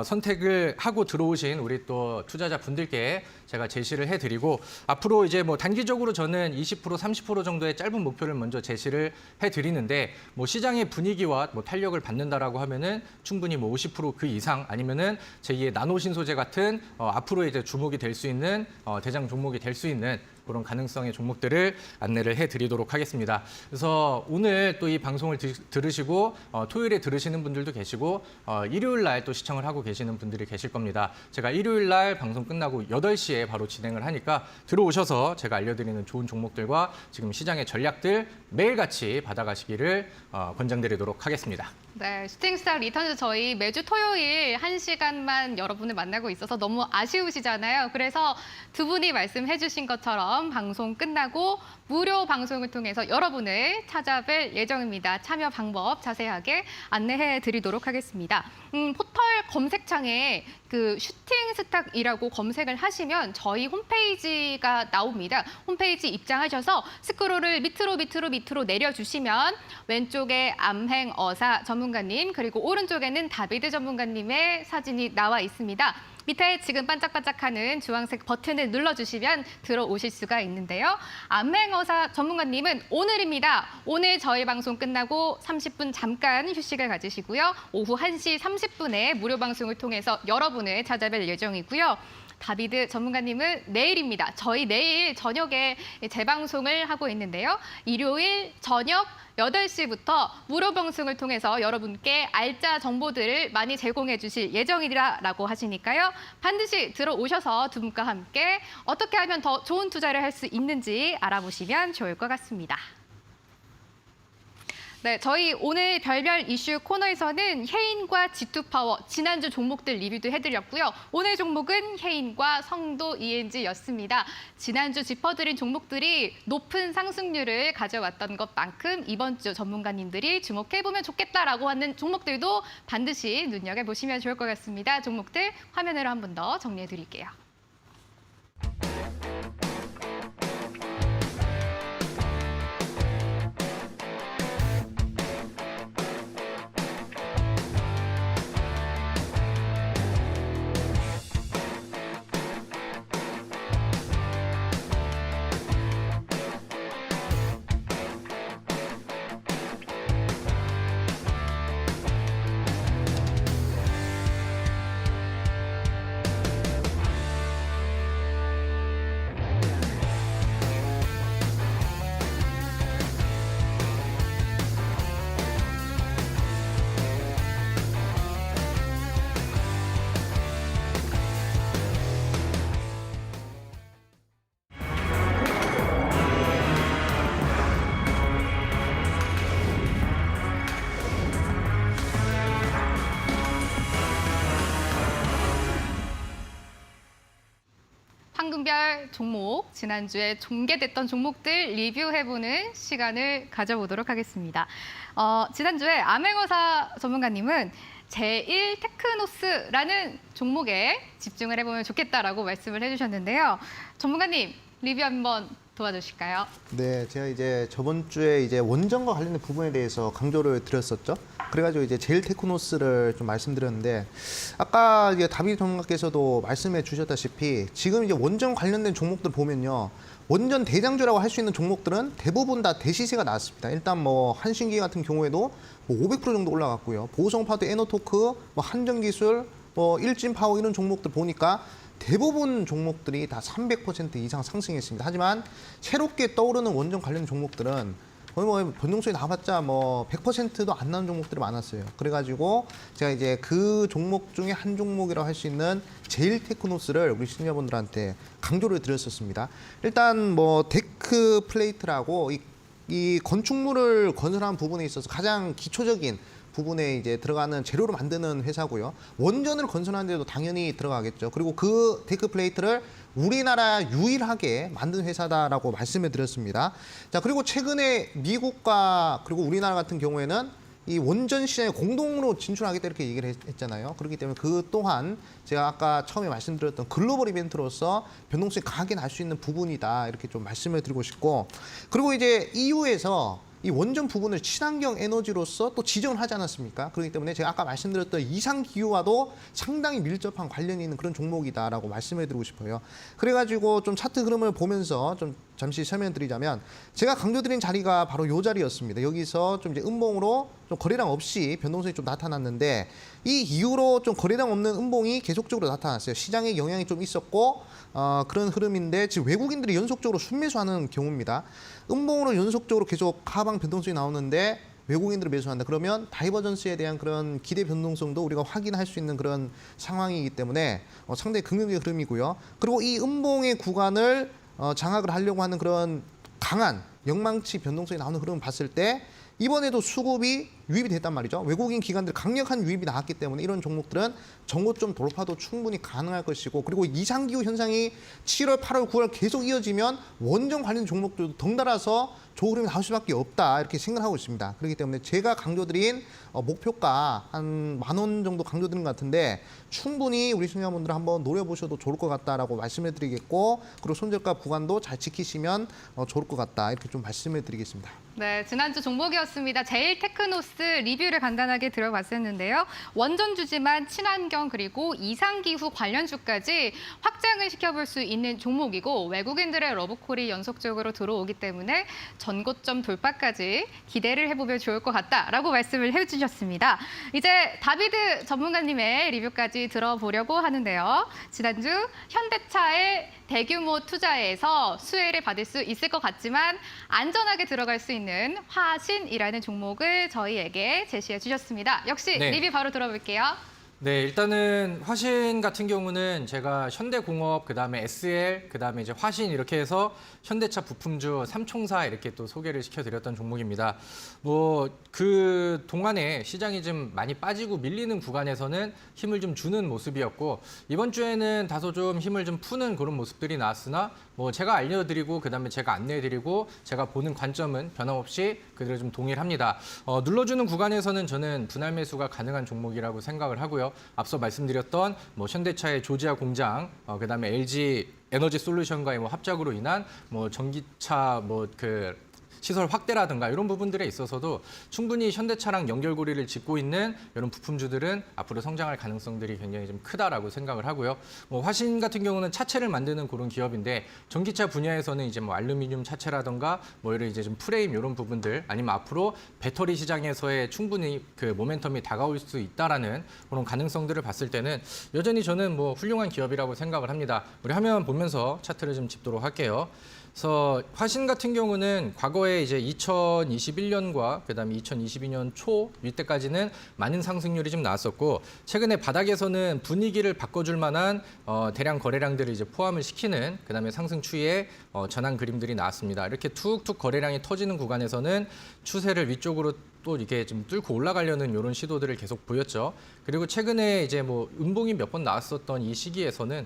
선택을 하고 들어오신 우리 또 투자자 분들께 제가 제시를 해드리고 앞으로 이제 뭐 단기적으로 저는 20%, 30% 정도의 짧은 목표를 먼저 제시를 해드리는데 뭐 시장의 분위기와 뭐 탄력을 받는다라고 하면은 충분히 뭐 50% 그 이상 아니면은 제2의 나노신소재 같은 앞으로 이제 주목이 될 수 있는 대장 종목이 될 수 있는 그런 가능성의 종목들을 안내를 해드리도록 하겠습니다. 그래서 오늘 또 이 방송을 들으시고 토요일에 들으시는 분들도 계시고 일요일 날 또 시청을 하고 계시는 분들이 계실 겁니다. 제가 일요일 날 방송 끝나고 8시에 바로 진행을 하니까 들어오셔서 제가 알려드리는 좋은 종목들과 지금 시장의 전략들 매일같이 받아가시기를 권장드리도록 하겠습니다. 네, 슈팅스타 리턴즈 저희 매주 토요일 1시간만 여러분을 만나고 있어서 너무 아쉬우시잖아요. 그래서 두 분이 말씀해 주신 것처럼 방송 끝나고 무료 방송을 통해서 여러분을 찾아뵐 예정입니다. 참여 방법 자세하게 안내해 드리도록 하겠습니다. 포털 검색창에 그 슈팅스탁이라고 검색을 하시면 저희 홈페이지가 나옵니다. 홈페이지 입장하셔서 스크롤을 밑으로 내려주시면 왼쪽에 암행어사 전문가님 그리고 오른쪽에는 다비드 전문가님의 사진이 나와 있습니다. 밑에 지금 반짝반짝하는 주황색 버튼을 눌러주시면 들어오실 수가 있는데요. 암행어사 전문가님은 오늘입니다. 오늘 저희 방송 끝나고 30분 잠깐 휴식을 가지시고요. 오후 1시 30분에 무료 방송을 통해서 여러분을 찾아뵐 예정이고요. 다비드 전문가님은 내일입니다. 저희 내일 저녁에 재방송을 하고 있는데요. 일요일 저녁 8시부터 무료 방송을 통해서 여러분께 알짜 정보들을 많이 제공해 주실 예정이라고 하시니까요. 반드시 들어오셔서 두 분과 함께 어떻게 하면 더 좋은 투자를 할 수 있는지 알아보시면 좋을 것 같습니다. 네, 저희 오늘 별별 이슈 코너에서는 해인과 G2파워 지난주 종목들 리뷰도 해드렸고요. 오늘 종목은 해인과 성도 ENG였습니다. 지난주 짚어드린 종목들이 높은 상승률을 가져왔던 것만큼 이번 주 전문가님들이 주목해보면 좋겠다라고 하는 종목들도 반드시 눈여겨보시면 좋을 것 같습니다. 종목들 화면으로 한 번 더 정리해드릴게요. 황금별 종목, 지난주에 공개됐던 종목들 리뷰해보는 시간을 가져보도록 하겠습니다. 지난주에 암행어사 전문가님은 제1 테크노스라는 종목에 집중을 해보면 좋겠다라고 말씀을 해주셨는데요. 전문가님, 리뷰 한번 도와주실까요? 네, 제가 이제 저번 주에 이제 원전과 관련된 부분에 대해서 강조를 드렸었죠. 그래가지고 이제 제일 테크노스를 좀 말씀드렸는데, 아까 이제 다비드 전문가께서도 말씀해 주셨다시피 지금 이제 원전 관련된 종목들 보면요, 원전 대장주라고 할 수 있는 종목들은 대부분 다 대시세가 나왔습니다. 일단 뭐 한신기 같은 경우에도 뭐 500% 정도 올라갔고요. 보성파드, 에너토크, 뭐 한전기술, 뭐 일진파워 이런 종목들 보니까 대부분 종목들이 다 300% 이상 상승했습니다. 하지만 새롭게 떠오르는 원전 관련 종목들은 거의 뭐 변동성이 나와봤자 뭐 100%도 안 나는 종목들이 많았어요. 그래가지고 제가 이제 그 종목 중에 한 종목이라고 할 수 있는 제일 테크노스를 우리 시청자분들한테 강조를 드렸었습니다. 일단 뭐 데크 플레이트라고 이 건축물을 건설하는 부분에 있어서 가장 기초적인 부분에 이제 들어가는 재료로 만드는 회사고요. 원전을 건설하는 데도 당연히 들어가겠죠. 그리고 그 데크 플레이트를 우리나라 유일하게 만든 회사다라고 말씀을 드렸습니다. 자, 그리고 최근에 미국과 그리고 우리나라 같은 경우에는 이 원전 시장에 공동으로 진출하겠다 이렇게 얘기를 했잖아요. 그렇기 때문에 그 또한 제가 아까 처음에 말씀드렸던 글로벌 이벤트로서 변동성이 강하게 날 수 있는 부분이다 이렇게 좀 말씀을 드리고 싶고, 그리고 이제 EU에서 이 원전 부분을 친환경 에너지로서 또 지정을 하지 않았습니까? 그렇기 때문에 제가 아까 말씀드렸던 이상기후와도 상당히 밀접한 관련이 있는 그런 종목이다라고 말씀을 드리고 싶어요. 그래가지고 좀 차트 흐름을 보면서 좀 잠시 설명드리자면, 제가 강조드린 자리가 바로 이 자리였습니다. 여기서 좀 이제 음봉으로 좀 거래량 없이 변동성이 좀 나타났는데, 이 이후로 좀 거래량 없는 음봉이 계속적으로 나타났어요. 시장에 영향이 좀 있었고 그런 흐름인데, 지금 외국인들이 연속적으로 순매수하는 경우입니다. 음봉으로 연속적으로 계속 하방 변동성이 나오는데 외국인들을 매수한다. 그러면 다이버전스에 대한 그런 기대 변동성도 우리가 확인할 수 있는 그런 상황이기 때문에 상당히 긍정적인 흐름이고요. 그리고 이 음봉의 구간을 장악을 하려고 하는 그런 강한 영망치 변동성이 나오는 흐름을 봤을 때 이번에도 수급이 유입이 됐단 말이죠. 외국인 기관들 강력한 유입이 나왔기 때문에 이런 종목들은 전고점 돌파도 충분히 가능할 것이고, 그리고 이상기후 현상이 7월, 8월, 9월 계속 이어지면 원전 관련 종목들도 덩달아서 좋은 흐름이 나올 수밖에 없다 이렇게 생각하고 있습니다. 그렇기 때문에 제가 강조드린 목표가 한 10,000원 정도 강조드린 것 같은데 충분히 우리 시청자분들 한번 노려보셔도 좋을 것 같다라고 말씀을 드리겠고, 그리고 손절가 구간도 잘 지키시면 좋을 것 같다 이렇게 좀 말씀을 드리겠습니다. 네, 지난주 종목이었습니다. 제일 테크노스 리뷰를 간단하게 들어봤었는데요. 원전주지만 친환경 그리고 이상기후 관련주까지 확장을 시켜볼 수 있는 종목이고, 외국인들의 러브콜이 연속적으로 들어오기 때문에 전고점 돌파까지 기대를 해보면 좋을 것 같다라고 말씀을 해주셨습니다. 이제 다비드 전문가님의 리뷰까지 들어보려고 하는데요. 지난주 현대차의 대규모 투자에서 수혜를 받을 수 있을 것 같지만 안전하게 들어갈 수 있는 화신이라는 종목을 저희에게 제시해 주셨습니다. 역시 네. 리뷰 바로 들어볼게요. 네, 일단은 화신 같은 경우는 제가 현대공업, 그다음에 SL, 그다음에 이제 화신 이렇게 해서 현대차 부품주 3총사 이렇게 또 소개를 시켜드렸던 종목입니다. 뭐 그 동안에 시장이 좀 많이 빠지고 밀리는 구간에서는 힘을 좀 주는 모습이었고, 이번 주에는 다소 좀 힘을 좀 푸는 그런 모습들이 나왔으나 뭐 제가 알려드리고 그다음에 제가 안내해드리고 제가 보는 관점은 변함없이 그대로 좀 동일합니다. 눌러주는 구간에서는 저는 분할 매수가 가능한 종목이라고 생각을 하고요. 앞서 말씀드렸던 뭐 현대차의 조지아 공장, 그다음에 LG 에너지 솔루션과의 뭐 합작으로 인한 뭐 전기차 뭐 그 시설 확대라든가 이런 부분들에 있어서도 충분히 현대차랑 연결고리를 짓고 있는 이런 부품주들은 앞으로 성장할 가능성들이 굉장히 좀 크다라고 생각을 하고요. 뭐 화신 같은 경우는 차체를 만드는 그런 기업인데, 전기차 분야에서는 이제 뭐 알루미늄 차체라든가 뭐 이런 이제 좀 프레임 이런 부분들, 아니면 앞으로 배터리 시장에서의 충분히 그 모멘텀이 다가올 수 있다라는 그런 가능성들을 봤을 때는 여전히 저는 뭐 훌륭한 기업이라고 생각을 합니다. 우리 화면 보면서 차트를 좀 짚도록 할게요. 그래서 화신 같은 경우는 과거에 이제 2021년과 그다음에 2022년 초 이때까지는 많은 상승률이 좀 나왔었고, 최근에 바닥에서는 분위기를 바꿔줄 만한 대량 거래량들을 이제 포함을 시키는 그다음에 상승 추이의 전환 그림들이 나왔습니다. 이렇게 툭툭 거래량이 터지는 구간에서는 추세를 위쪽으로 또 이게 좀 뚫고 올라가려는 이런 시도들을 계속 보였죠. 그리고 최근에 이제 뭐 음봉이 몇 번 나왔었던 이 시기에서는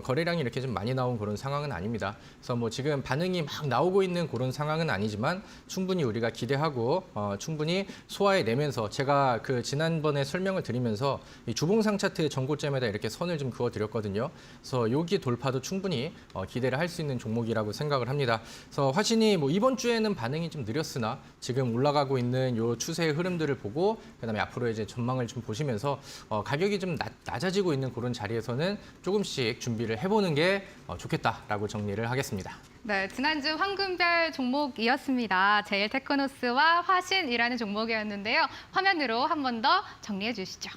거래량이 이렇게 좀 많이 나온 그런 상황은 아닙니다. 그래서 뭐 지금 반응이 막 나오고 있는 그런 상황은 아니지만 충분히 우리가 기대하고 충분히 소화해내면서 제가 그 지난번에 설명을 드리면서 이 주봉상 차트 전고점에다 이렇게 선을 좀 그어드렸거든요. 그래서 여기 돌파도 충분히 기대를 할 수 있는 종목이라고 생각을 합니다. 그래서 화신이 뭐 이번 주에는 반응이 좀 느렸으나 지금 올라가고 있는 요 추세의 흐름들을 보고 그다음에 앞으로 이제 전망을 좀 보시면서 가격이 좀 낮아지고 있는 그런 자리에서는 조금씩 준비를 해보는 게 좋겠다라고 정리를 하겠습니다. 네, 지난주 황금별 종목이었습니다. 제일테크노스와 화신이라는 종목이었는데요. 화면으로 한 번 더 정리해 주시죠.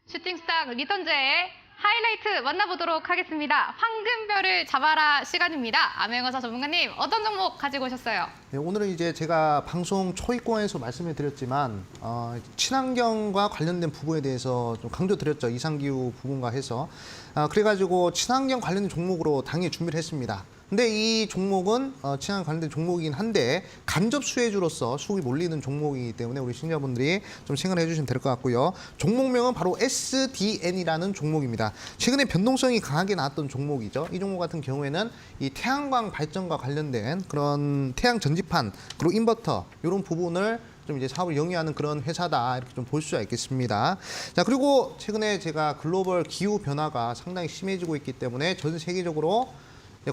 슈팅스타 리턴제의 하이라이트 만나보도록 하겠습니다. 황금별을 잡아라 시간입니다. 암행어사 전문가님, 어떤 종목 가지고 오셨어요? 네, 오늘은 이제 제가 방송 초입권에서 말씀을 드렸지만 친환경과 관련된 부분에 대해서 좀 강조드렸죠. 이상기후 부분과 해서. 그래가지고 친환경 관련된 종목으로 당연히 준비를 했습니다. 근데 이 종목은 친환경 관련된 종목이긴 한데 간접 수혜주로서 수급이 몰리는 종목이기 때문에 우리 시청자분들이 좀 생각을 해주시면 될 것 같고요. 종목명은 바로 SDN이라는 종목입니다. 최근에 변동성이 강하게 나왔던 종목이죠. 이 종목 같은 경우에는 이 태양광 발전과 관련된 그런 태양 전지판 그리고 인버터 이런 부분을 좀 이제 사업을 영위하는 그런 회사다 이렇게 좀 볼 수가 있겠습니다. 자, 그리고 최근에 제가 글로벌 기후 변화가 상당히 심해지고 있기 때문에 전 세계적으로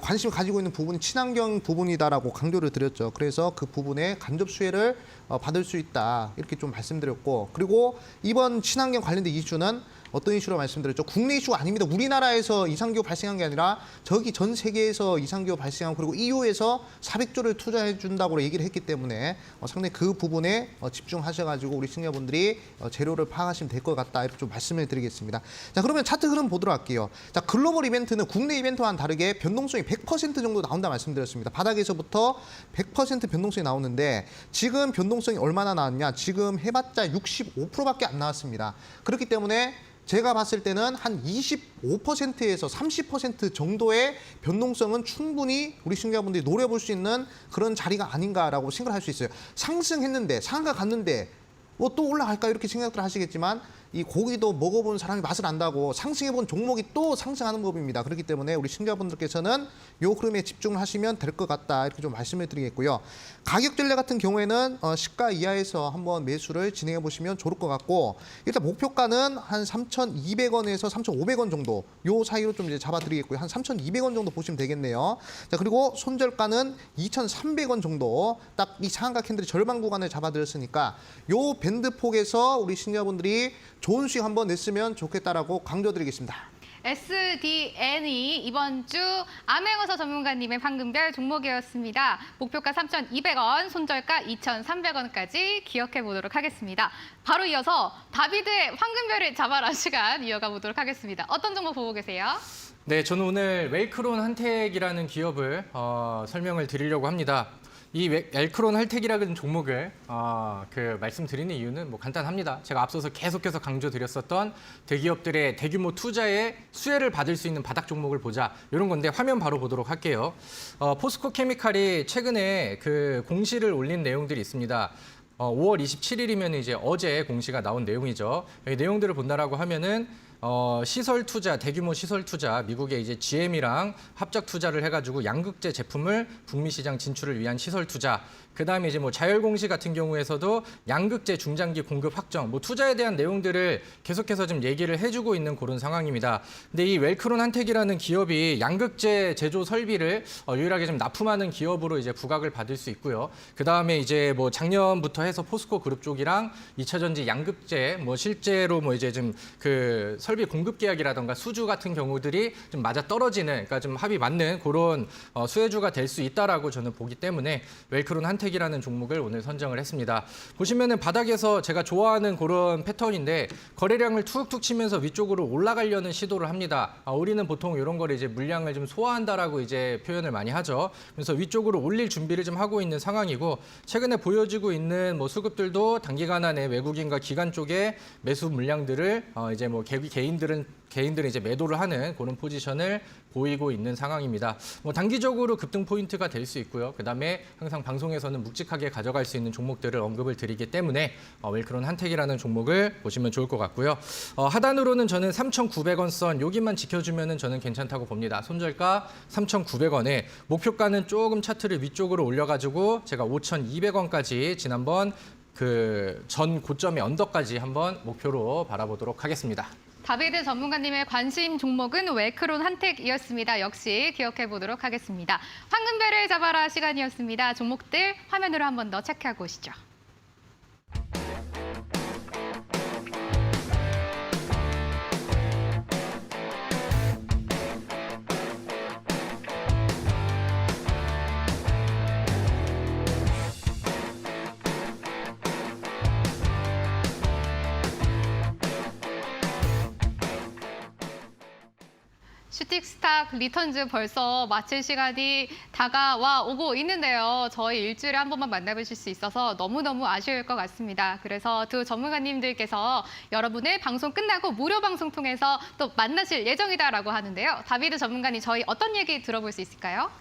관심을 가지고 있는 부분이 친환경 부분이다라고 강조를 드렸죠. 그래서 그 부분에 간접 수혜를 받을 수 있다 이렇게 좀 말씀드렸고, 그리고 이번 친환경 관련된 이슈는 어떤 이슈로 말씀드렸죠? 국내 이슈가 아닙니다. 우리나라에서 이상기후 발생한 게 아니라 저기 전 세계에서 이상기후 발생하고 그리고 EU에서 400조를 투자해 준다고 얘기를 했기 때문에 상당히 그 부분에 집중하셔가지고 우리 시청자분들이 재료를 파악하시면 될 것 같다 이렇게 좀 말씀을 드리겠습니다. 자, 그러면 차트 흐름 보도록 할게요. 자, 글로벌 이벤트는 국내 이벤트와는 다르게 변동성이 100% 정도 나온다 말씀드렸습니다. 바닥에서부터 100% 변동성이 나오는데 지금 변동성이 얼마나 나왔냐? 지금 해봤자 65%밖에 안 나왔습니다. 그렇기 때문에 제가 봤을 때는 한 25%에서 30% 정도의 변동성은 충분히 우리 시청자분들이 노려볼 수 있는 그런 자리가 아닌가라고 생각할 수 있어요. 상승했는데, 상한가 갔는데 뭐 또 올라갈까 이렇게 생각들 하시겠지만 이 고기도 먹어본 사람이 맛을 안다고 상승해본 종목이 또 상승하는 법입니다. 그렇기 때문에 우리 시청자분들께서는 요 흐름에 집중을 하시면 될 것 같다 이렇게 좀 말씀을 드리겠고요. 가격 전략 같은 경우에는 시가 이하에서 한번 매수를 진행해 보시면 좋을 것 같고, 일단 목표가는 한 3,200원에서 3,500원 정도 요 사이로 좀 이제 잡아드리겠고요. 한 3,200원 정도 보시면 되겠네요. 자, 그리고 손절가는 2,300원 정도 딱 이 상한가 캔들의 절반 구간을 잡아드렸으니까 요 밴드 폭에서 우리 시청자분들이 좋은 수익 한번 냈으면 좋겠다라고 강조드리겠습니다. SDN이 이번 주 암행어사 전문가님의 황금별 종목이었습니다. 목표가 3,200원, 손절가 2,300원까지 기억해 보도록 하겠습니다. 바로 이어서 다비드의 황금별을 잡아라 시간 이어가 보도록 하겠습니다. 어떤 종목 보고 계세요? 네, 저는 오늘 웰크론 한택이라는 기업을 설명을 드리려고 합니다. 이 엘크론 할텍이라는 종목을 말씀드리는 이유는 뭐 간단합니다. 제가 앞서서 계속해서 강조드렸었던 대기업들의 대규모 투자에 수혜를 받을 수 있는 바닥 종목을 보자 이런 건데 화면 바로 보도록 할게요. 포스코 케미칼이 최근에 그 공시를 올린 내용들이 있습니다. 5월 27일이면 이제 어제 공시가 나온 내용이죠. 이 내용들을 본다라고 하면은 시설 투자, 대규모 시설 투자, 미국의 이제 GM이랑 합작 투자를 해가지고 양극재 제품을 북미 시장 진출을 위한 시설 투자. 그다음에 이제 뭐 자율공시 같은 경우에서도 양극재 중장기 공급 확정, 뭐 투자에 대한 내용들을 계속해서 좀 얘기를 해주고 있는 그런 상황입니다. 근데 이 웰크론 한택이라는 기업이 양극재 제조 설비를 유일하게 좀 납품하는 기업으로 이제 부각을 받을 수 있고요. 그다음에 이제 뭐 작년부터 해서 포스코 그룹 쪽이랑 2차전지 양극재 뭐 실제로 뭐 이제 좀 그 설비 공급 계약이라던가 수주 같은 경우들이 좀 맞아 떨어지는, 그러니까 좀 합이 맞는 그런 수혜주가 될 수 있다라고 저는 보기 때문에 웰크론 한택이라는 종목을 오늘 선정을 했습니다. 보시면은 바닥에서 제가 좋아하는 그런 패턴인데 거래량을 툭툭 치면서 위쪽으로 올라가려는 시도를 합니다. 우리는 보통 이런 거를 이제 물량을 좀 소화한다라고 이제 표현을 많이 하죠. 그래서 위쪽으로 올릴 준비를 좀 하고 있는 상황이고, 최근에 보여지고 있는 뭐 수급들도 단기간 안에 외국인과 기관 쪽에 매수 물량들을 이제 뭐 개인들은 이제 매도를 하는 그런 포지션을 보이고 있는 상황입니다. 뭐 단기적으로 급등 포인트가 될 수 있고요. 그다음에 항상 방송에서는 묵직하게 가져갈 수 있는 종목들을 언급을 드리기 때문에 웰크론 한택이라는 종목을 보시면 좋을 것 같고요. 하단으로는 저는 3,900원 선 여기만 지켜주면은 저는 괜찮다고 봅니다. 손절가 3,900원에 목표가는 조금 차트를 위쪽으로 올려가지고 제가 5,200원까지 지난번 그 전 고점의 언더까지 한번 목표로 바라보도록 하겠습니다. 다비드 전문가님의 관심 종목은 웰크론 한택이었습니다. 역시 기억해 보도록 하겠습니다. 황금배를 잡아라 시간이었습니다. 종목들 화면으로 한 번 더 체크하고 오시죠. 슈팅스탁 리턴즈 벌써 마칠 시간이 다가와 오고 있는데요. 저희 일주일에 한 번만 만나보실 수 있어서 너무너무 아쉬울 것 같습니다. 그래서 두 전문가님들께서 여러분을 방송 끝나고 무료 방송 통해서 또 만나실 예정이다라고 하는데요. 다비드 전문가님, 저희 어떤 얘기 들어볼 수 있을까요?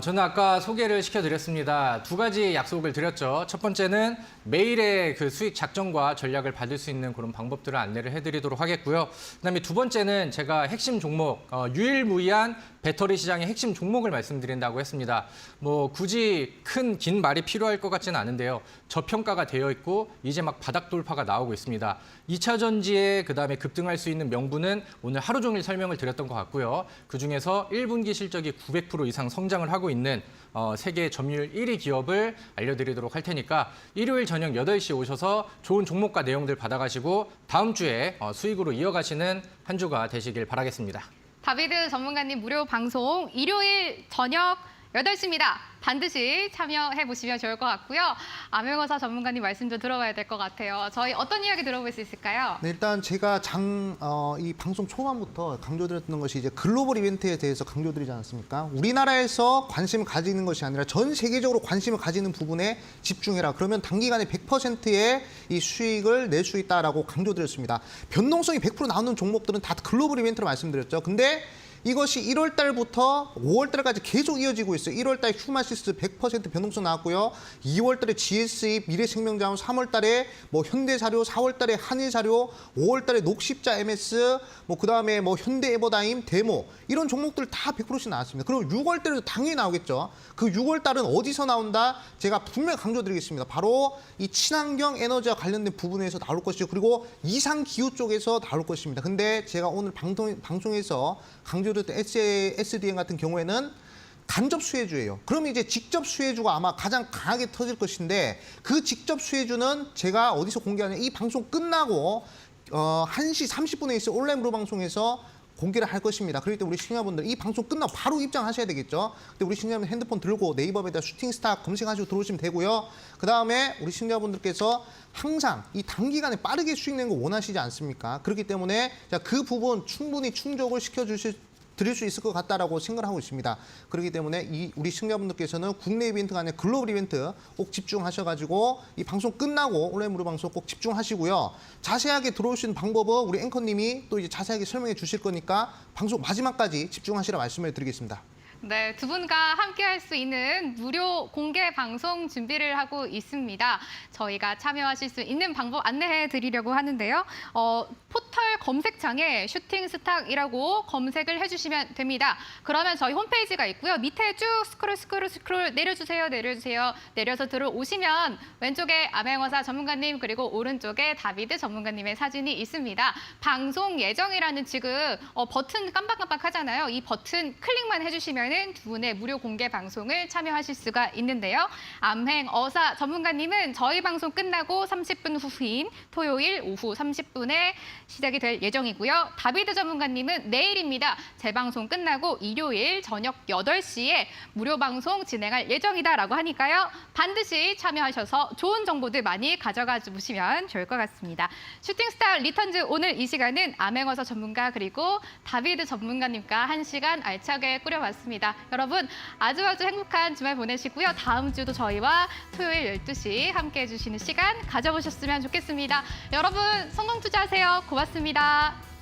저는 아까 소개를 시켜드렸습니다. 두 가지 약속을 드렸죠. 첫 번째는 매일의 그 수익 작전과 전략을 받을 수 있는 그런 방법들을 안내를 해드리도록 하겠고요. 그다음에 두 번째는 제가 핵심 종목, 유일무이한 배터리 시장의 핵심 종목을 말씀드린다고 했습니다. 뭐 굳이 긴 말이 필요할 것 같지는 않은데요. 저평가가 되어 있고 이제 막 바닥 돌파가 나오고 있습니다. 2차 전지에 그다음에 급등할 수 있는 명분은 오늘 하루 종일 설명을 드렸던 것 같고요. 그중에서 1분기 실적이 900% 이상 성장을 하고 있는 세계 점유율 1위 기업을 알려드리도록 할 테니까 일요일 저녁 8시에 오셔서 좋은 종목과 내용들 받아가시고 다음 주에 수익으로 이어가시는 한 주가 되시길 바라겠습니다. 다비드 전문가님 무료 방송 일요일 저녁 8시입니다. 반드시 참여해 보시면 좋을 것 같고요. 암행어사 전문가님 말씀 좀 들어봐야 될 것 같아요. 저희 어떤 이야기 들어볼 수 있을까요? 네, 일단 제가 이 방송 초반부터 강조드렸던 것이 이제 글로벌 이벤트에 대해서 강조드리지 않았습니까? 우리나라에서 관심을 가지는 것이 아니라 전 세계적으로 관심을 가지는 부분에 집중해라. 그러면 단기간에 100%의 이 수익을 낼 수 있다라고 강조드렸습니다. 변동성이 100% 나오는 종목들은 다 글로벌 이벤트로 말씀드렸죠. 근데 이것이 1월 달부터 5월 달까지 계속 이어지고 있어요. 1월 달 휴마시스 100% 변동성 나왔고요. 2월 달에 GSE, 미래생명자원, 3월 달에 뭐 현대사료, 4월 달에 한일사료, 5월 달에 녹십자 MS, 뭐 그다음에 뭐 현대에버다임, 데모 이런 종목들 다 100%씩 나왔습니다. 그리고 6월 달에도 당연히 나오겠죠. 그 6월 달은 어디서 나온다? 제가 분명히 강조드리겠습니다. 바로 이 친환경 에너지와 관련된 부분에서 나올 것이죠. 그리고 이상기후 쪽에서 나올 것입니다. 근데 제가 오늘 방송에서 강조드렸던 SDN 같은 경우에는 간접 수혜주예요. 그럼 이제 직접 수혜주가 아마 가장 강하게 터질 것인데 그 직접 수혜주는 제가 어디서 공개하냐, 이 방송 끝나고 1시 30분에 있을 온라인 무료 방송에서 공개를 할 것입니다. 그렇기 때문에 우리 시청자분들 이 방송 끝나고 바로 입장하셔야 되겠죠. 근데 우리 시청자분들 핸드폰 들고 네이버에다 슈팅스타 검색하시고 들어오시면 되고요. 그 다음에 우리 시청자분들께서 항상 이 단기간에 빠르게 수익 내는 거 원하시지 않습니까? 그렇기 때문에 그 부분 충분히 충족을 드릴 수 있을 것 같다라고 생각을 하고 있습니다. 그렇기 때문에 우리 시청자분들께서는 국내 이벤트가 아니라 글로벌 이벤트 꼭 집중하셔가지고 이 방송 끝나고 온라인 무료 방송 꼭 집중하시고요. 자세하게 들어올 수 있는 방법은 우리 앵커님이 또 이제 자세하게 설명해 주실 거니까 방송 마지막까지 집중하시라 말씀을 드리겠습니다. 네, 두 분과 함께 할 수 있는 무료 공개 방송 준비를 하고 있습니다. 저희가 참여하실 수 있는 방법 안내해 드리려고 하는데요. 포털 검색창에 슈팅스탁이라고 검색을 해주시면 됩니다. 그러면 저희 홈페이지가 있고요. 밑에 쭉 스크롤 내려주세요. 내려서 들어오시면 왼쪽에 암행어사 전문가님 그리고 오른쪽에 다비드 전문가님의 사진이 있습니다. 방송 예정이라는 지금 버튼 깜빡깜빡 하잖아요. 이 버튼 클릭만 해주시면 두 분의 무료 공개 방송을 참여하실 수가 있는데요. 암행어사 전문가님은 저희 방송 끝나고 30분 후인 토요일 오후 30분에 시작이 될 예정이고요. 다비드 전문가님은 내일입니다. 재방송 끝나고 일요일 저녁 8시에 무료 방송 진행할 예정이다라고 하니까요. 반드시 참여하셔서 좋은 정보들 많이 가져가 주시면 좋을 것 같습니다. 슈팅스타 리턴즈 오늘 이 시간은 암행어사 전문가 그리고 다비드 전문가님과 1시간 알차게 꾸려봤습니다. 여러분 아주 행복한 주말 보내시고요. 다음 주도 저희와 토요일 12시 함께 해주시는 시간 가져보셨으면 좋겠습니다. 여러분 성공 투자하세요. 고맙습니다.